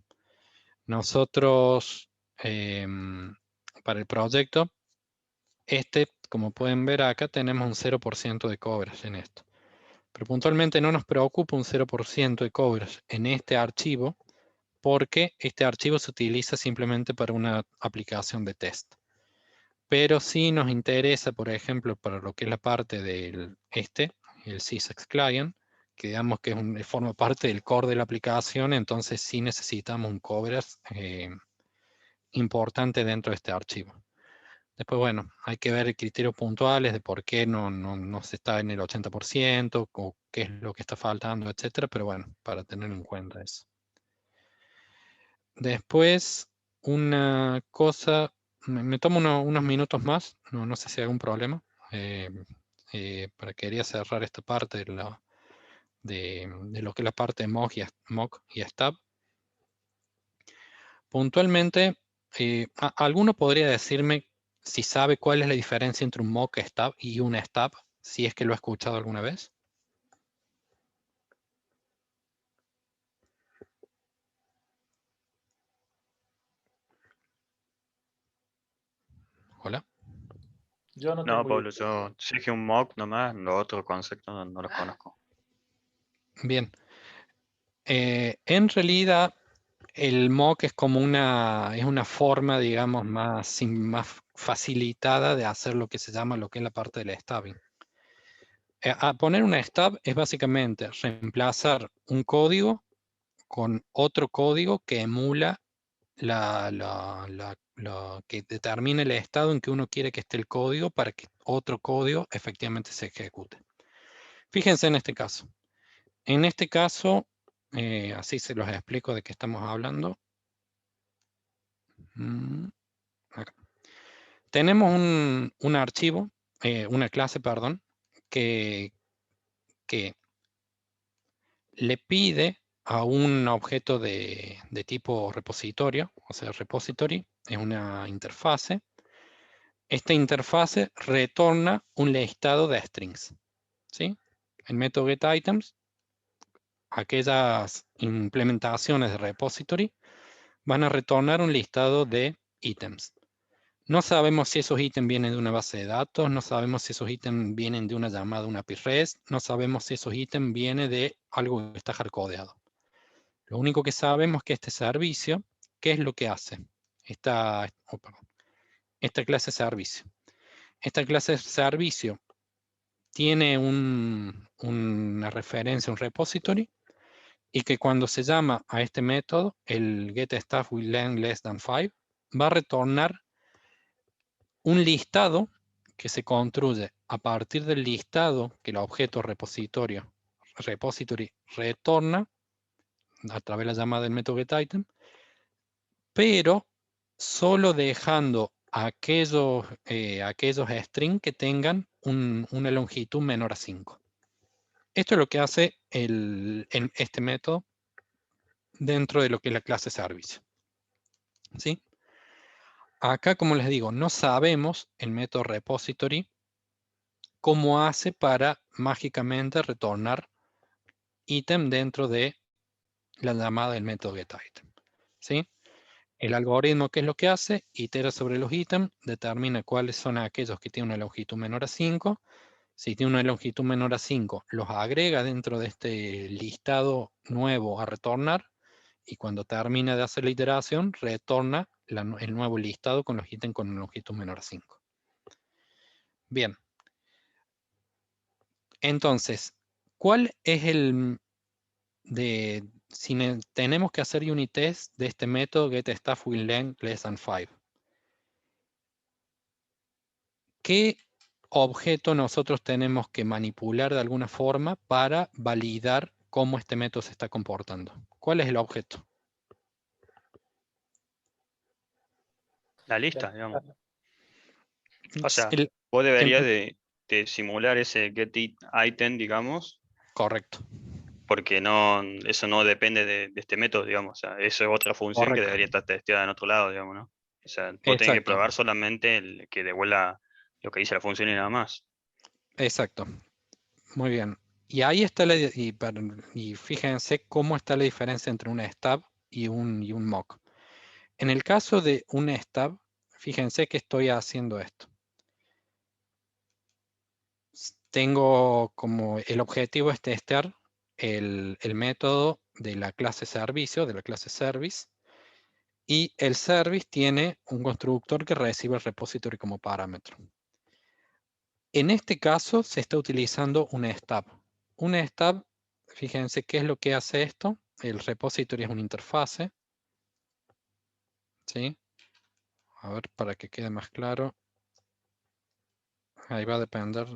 nosotros para el proyecto, como pueden ver acá, tenemos un 0% de coverage en esto. Pero puntualmente no nos preocupa un 0% de coverage en este archivo, porque este archivo se utiliza simplemente para una aplicación de test. Pero sí nos interesa, por ejemplo, para lo que es la parte del el CSAX Client, que digamos que forma parte del core de la aplicación, entonces sí necesitamos un coverage importante dentro de este archivo. Después, bueno, hay que ver criterios puntuales de por qué no se está en el 80%, o qué es lo que está faltando, etcétera, pero bueno, para tener en cuenta eso. Después, una cosa, me tomo unos minutos más, no sé si hay algún problema, quería cerrar esta parte de lo que es la parte de mock y stab. Puntualmente, ¿alguno podría decirme si sabe cuál es la diferencia entre un mock stab y un stab, si es que lo ha escuchado alguna vez? Hola. Yo no No, tengo Pablo, idea. yo sé que un mock nomás, los otros conceptos no los conozco. Bien. En realidad, el mock es como una forma, digamos, más facilitada de hacer lo que se llama lo que es la parte del stabbing. A poner una stab es básicamente reemplazar un código con otro código que emula que determine el estado en que uno quiere que esté el código para que otro código efectivamente se ejecute. Fíjense en este caso. En este caso, así se los explico de qué estamos hablando. Acá. Tenemos un archivo, una clase, perdón, que le pide a un objeto de tipo repositorio, o sea, repository es una interfase. Esta interfase retorna un listado de strings, ¿sí? El método getItems, aquellas implementaciones de repository, van a retornar un listado de ítems. No sabemos si esos ítems vienen de una base de datos, no sabemos si esos ítems vienen de una llamada, una API REST, no sabemos si esos ítems vienen de algo que está hardcodeado. Lo único que sabemos es que este servicio, ¿qué es lo que hace? Esta clase de servicio. Esta clase de servicio tiene una referencia, un repository, y que cuando se llama a este método, el getStaff with length less than 5, va a retornar un listado que se construye a partir del listado que el objeto repository retorna a través de la llamada del método getItem, pero solo dejando aquellos strings que tengan una longitud menor a 5. Esto es lo que hace este método dentro de lo que es la clase servicio. ¿Sí? Acá, como les digo, no sabemos el método repository cómo hace para mágicamente retornar ítem dentro de la llamada del método getItem. ¿Sí? El algoritmo, ¿qué es lo que hace? Itera sobre los ítems, determina cuáles son aquellos que tienen una longitud menor a 5. Si tiene una longitud menor a 5, los agrega dentro de este listado nuevo a retornar, y cuando termina de hacer la iteración, retorna el nuevo listado con los ítems con longitud menor a 5. Bien. Entonces, ¿cuál es si tenemos que hacer unit test de este método getStaff with length less than 5? ¿Qué objeto nosotros tenemos que manipular de alguna forma para validar cómo este método se está comportando? ¿Cuál es el objeto? La lista, digamos. O sea, El- vos deberías en- de simular ese getItem, digamos, Correcto, porque eso no depende de este método, digamos. O sea, eso es otra función que correcto. debería estar testeada en otro lado, digamos, ¿no? O sea, vos tenés que Exacto, probar solamente el que devuelva lo que dice la función y nada más. exacto. Muy bien. Y ahí está y fíjense cómo está la diferencia entre un stub y un mock. En el caso de un stub, fíjense que estoy haciendo esto. Tengo como el objetivo es testear el método de la clase servicio, de la clase service, y el service tiene un constructor que recibe el repository como parámetro. En este caso se está utilizando un stub. Un stub, fíjense qué es lo que hace esto. El repository es una interfase. ¿Sí? A ver, para que quede más claro. Ahí va a depender.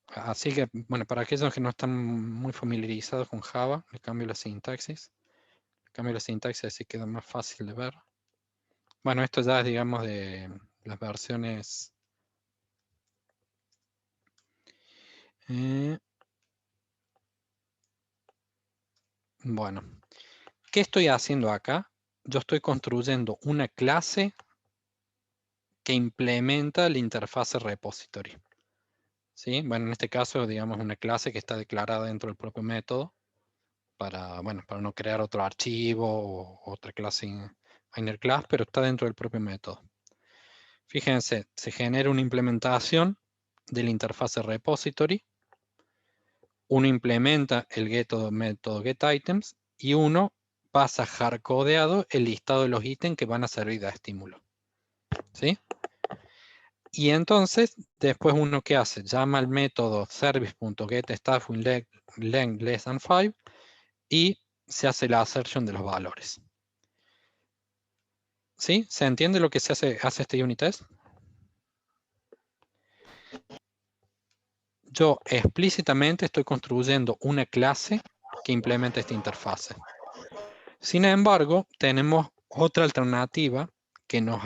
Así que, bueno, para aquellos que no están muy familiarizados con Java, le cambio la sintaxis. Le cambio la sintaxis así queda más fácil de ver. Bueno, esto ya es, digamos, de las versiones. Bueno, ¿qué estoy haciendo acá? Yo estoy construyendo una clase que implementa la interfase repository. ¿Sí? Bueno, en este caso, digamos, una clase que está declarada dentro del propio método para, bueno, para no crear otro archivo o otra clase inner class, pero está dentro del propio método. Fíjense, se genera una implementación de la interfase repository, uno implementa el método getItems y uno pasa hardcodeado el listado de los ítems que van a servir de estímulo. ¿Sí? Y entonces, después uno ¿qué hace? Llama al método service.getStaff with length less than 5 y se hace la assertion de los valores. ¿Sí? ¿Se entiende lo que se hace este unit test? Yo explícitamente estoy construyendo una clase que implementa esta interfase. Sin embargo, tenemos otra alternativa que nos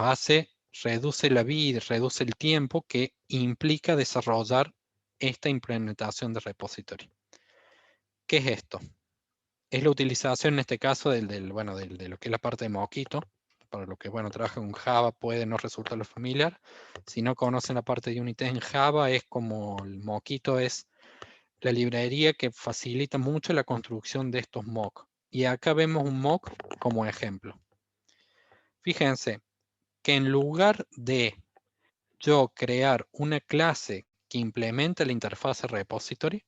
reduce la vida, reduce el tiempo que implica desarrollar esta implementación de repository. ¿Qué es esto? Es la utilización en este caso de lo que es la parte de Mockito. Para lo que, bueno, trabaja con Java puede no resultarlo familiar. Si no conocen la parte de Unity en Java, es como el Mockito es la librería que facilita mucho la construcción de estos mock. Y acá vemos un mock como ejemplo. Fíjense que en lugar de yo crear una clase que implemente la interfase repository,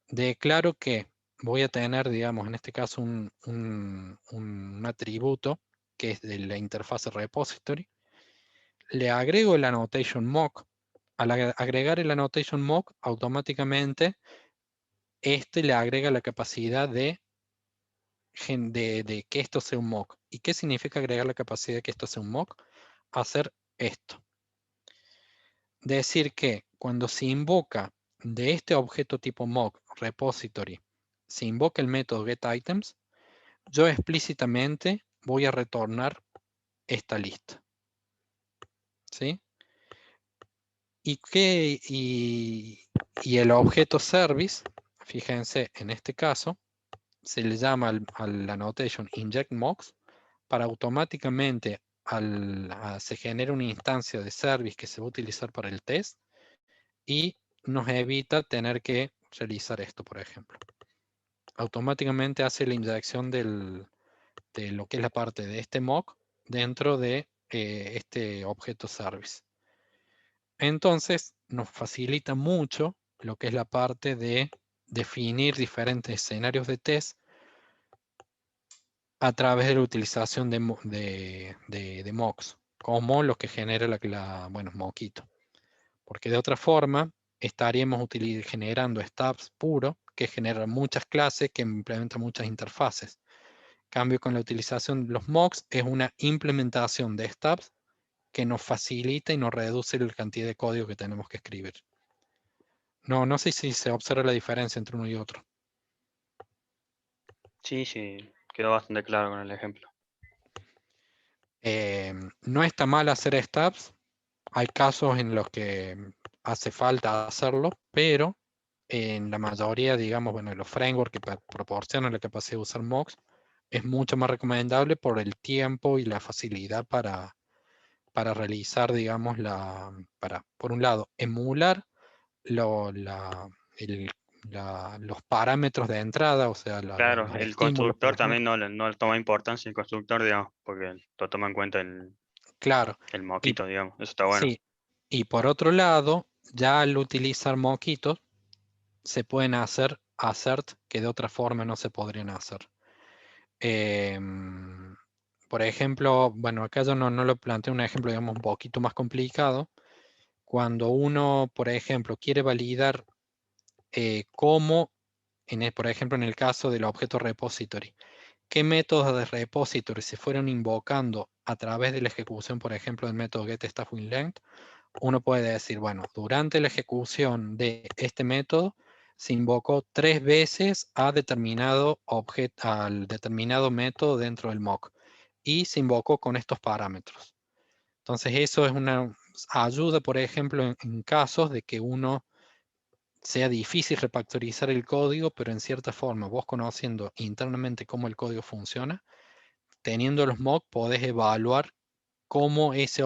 declaro que voy a tener, digamos, en este caso un atributo que es de la interfase repository. Le agrego el annotation mock. Al agregar el annotation mock, automáticamente este le agrega la capacidad de que esto sea un mock. ¿Y qué significa agregar la capacidad de que esto sea un mock? Hacer esto. Decir que cuando se invoca de este objeto tipo mock repository, se invoca el método getItems, yo explícitamente voy a retornar esta lista. ¿Sí? Y el objeto service, fíjense en este caso, se le llama al annotation inject mocks para automáticamente se genera una instancia de service que se va a utilizar para el test y nos evita tener que realizar esto, por ejemplo. Automáticamente hace la inyección de lo que es la parte de este mock dentro de este objeto service. Entonces nos facilita mucho lo que es la parte de definir diferentes escenarios de test a través de la utilización de mocks, como lo que genera bueno, Mockito. Porque de otra forma estaríamos generando stubs puro que generan muchas clases que implementan muchas interfaces. En cambio, con la utilización de los mocks es una implementación de stubs que nos facilita y nos reduce la cantidad de código que tenemos que escribir. No sé si se observa la diferencia entre uno y otro. Sí, sí, quedó bastante claro con el ejemplo. No está mal hacer stubs. Hay casos en los que hace falta hacerlo, pero en la mayoría, digamos, bueno, los frameworks que proporcionan la capacidad de usar mocks, es mucho más recomendable por el tiempo y la facilidad para realizar, digamos, por un lado, emular los parámetros de entrada, o sea, Claro, los el estímulos, por constructor también ejemplo. no le toma importancia el constructor, digamos, porque lo toma en cuenta Claro. el Y, moquito, digamos. Eso está bueno. sí. Y por otro lado, ya al utilizar moquitos, se pueden hacer assert que de otra forma no se podrían hacer. Por ejemplo, bueno, acá yo no lo planteo un ejemplo, digamos, un poquito más complicado. Cuando uno, por ejemplo, quiere validar cómo, por ejemplo, en el caso del objeto repository, qué métodos de repository se fueron invocando a través de la ejecución, por ejemplo, del método getStaffWinLength, uno puede decir, bueno, durante la ejecución de este método se invocó 3 veces a al determinado método dentro del mock y se invocó con estos parámetros. Entonces eso es una ayuda, por ejemplo, en casos de que uno sea difícil refactorizar el código, pero en cierta forma vos conociendo internamente cómo el código funciona, teniendo los mock podés evaluar cómo ese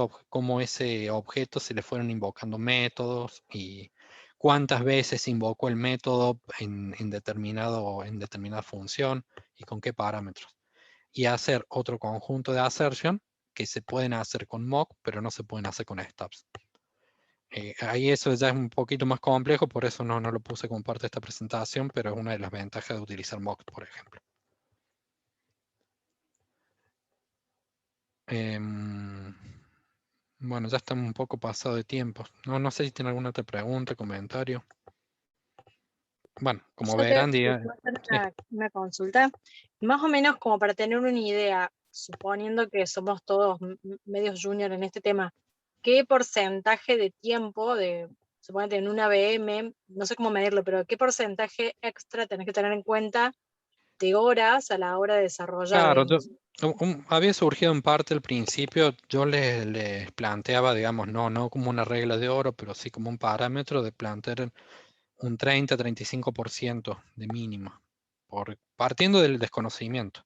objeto se le fueron invocando métodos y cuántas veces se invocó el método en determinada función y con qué parámetros. Y hacer otro conjunto de assertion que se pueden hacer con mock, pero no se pueden hacer con stubs. Ahí eso ya es un poquito más complejo, por eso no lo puse como parte de esta presentación, pero es una de las ventajas de utilizar mock, por ejemplo. Bueno, ya estamos un poco pasado de tiempo. No sé si tiene alguna otra pregunta, comentario. Bueno, como Yo verán, te puedo hacer sí. una consulta, más o menos como para tener una idea, suponiendo que somos todos medios junior en este tema, ¿qué porcentaje de tiempo, suponete en una VM, no sé cómo medirlo, pero qué porcentaje extra tenés que tener en cuenta de horas a la hora de desarrollar, Claro, digamos? había surgido en parte al principio, yo les planteaba, digamos, no como una regla de oro, pero sí como un parámetro de plantear un 30-35% de mínimo, partiendo del desconocimiento.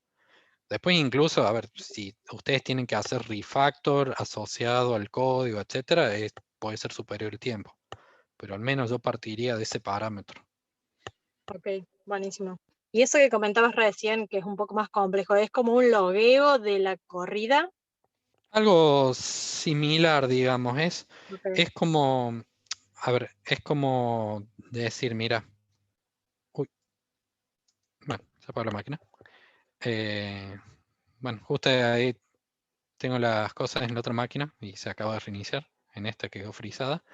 Después incluso, a ver, si ustedes tienen que hacer refactor asociado al código, etcétera, puede ser superior el tiempo. Pero al menos yo partiría de ese parámetro. Ok, buenísimo. Y eso que comentabas recién, que es un poco más complejo, ¿es como un logueo de la corrida? Algo similar, digamos, Ok. es como, a ver, es como decir, mira, uy, bueno, se apagó la máquina. Bueno, justo ahí tengo las cosas en la otra máquina y se acaba de reiniciar. En esta quedó frisada.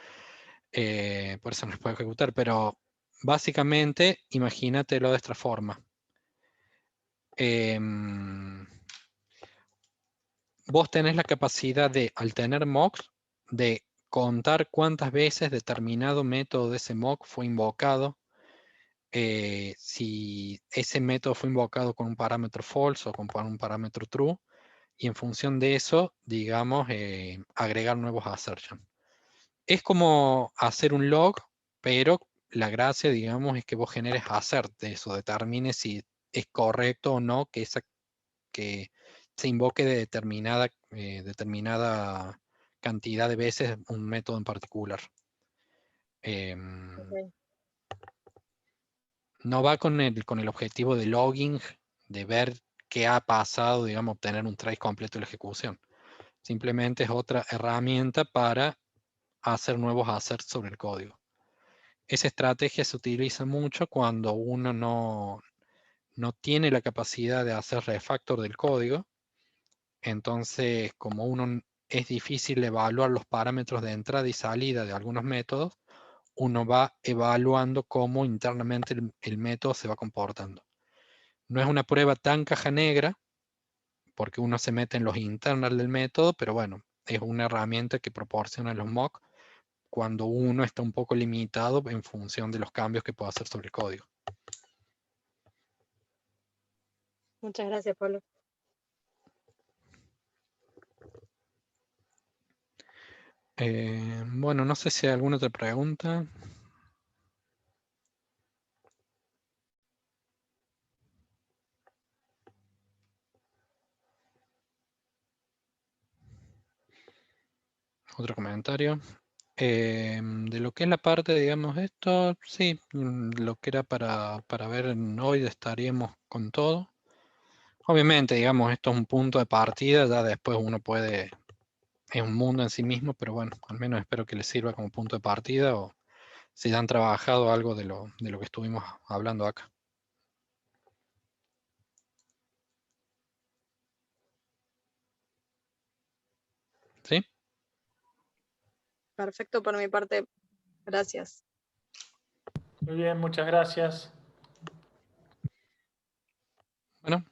Por eso no se puede ejecutar, pero básicamente imagínatelo de esta forma. Vos tenés la capacidad de, al tener mocks, de contar cuántas veces determinado método de ese mock fue invocado, si ese método fue invocado con un parámetro false o con un parámetro true, y en función de eso, digamos, agregar nuevos assertions. Es como hacer un log, pero la gracia, digamos, es que vos generes assert de eso, determine si es correcto o no que se invoque de determinada cantidad de veces un método en particular. Ok. No va con el objetivo de logging, de ver qué ha pasado, digamos, obtener un trace completo de la ejecución. Simplemente es otra herramienta para hacer nuevos asserts sobre el código. Esa estrategia se utiliza mucho cuando uno no tiene la capacidad de hacer refactor del código. Entonces, como es difícil evaluar los parámetros de entrada y salida de algunos métodos, uno va evaluando cómo internamente el método se va comportando. No es una prueba tan caja negra, porque uno se mete en los internals del método, pero bueno, es una herramienta que proporciona los mock cuando uno está un poco limitado en función de los cambios que puede hacer sobre el código. Muchas gracias, Pablo. Bueno, no sé si hay alguna otra pregunta. Otro comentario. De lo que es la parte, digamos, esto, sí, lo que era para ver hoy estaríamos con todo. Obviamente, digamos, esto es un punto de partida, ya después uno puede, es un mundo en sí mismo, pero bueno, al menos espero que les sirva como punto de partida o si ya han trabajado algo de lo que estuvimos hablando acá. ¿Sí? Perfecto por mi parte. Gracias. Muy bien, muchas gracias. Bueno,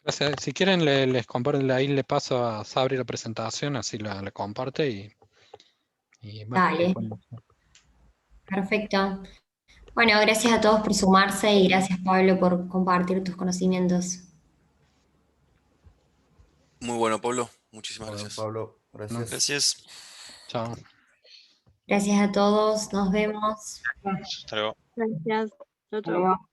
gracias. Si quieren, les comparto, ahí le paso a Sabri la presentación, así la comparte y bueno, ahí Dale, podemos- perfecto. Bueno, gracias a todos por sumarse y gracias Pablo por compartir tus conocimientos. Muy bueno, Pablo. Muchísimas Bueno, gracias. Pablo, gracias. Gracias. Chao. Gracias a todos, nos vemos. Hasta luego. Gracias. Chau, Hasta chau. luego.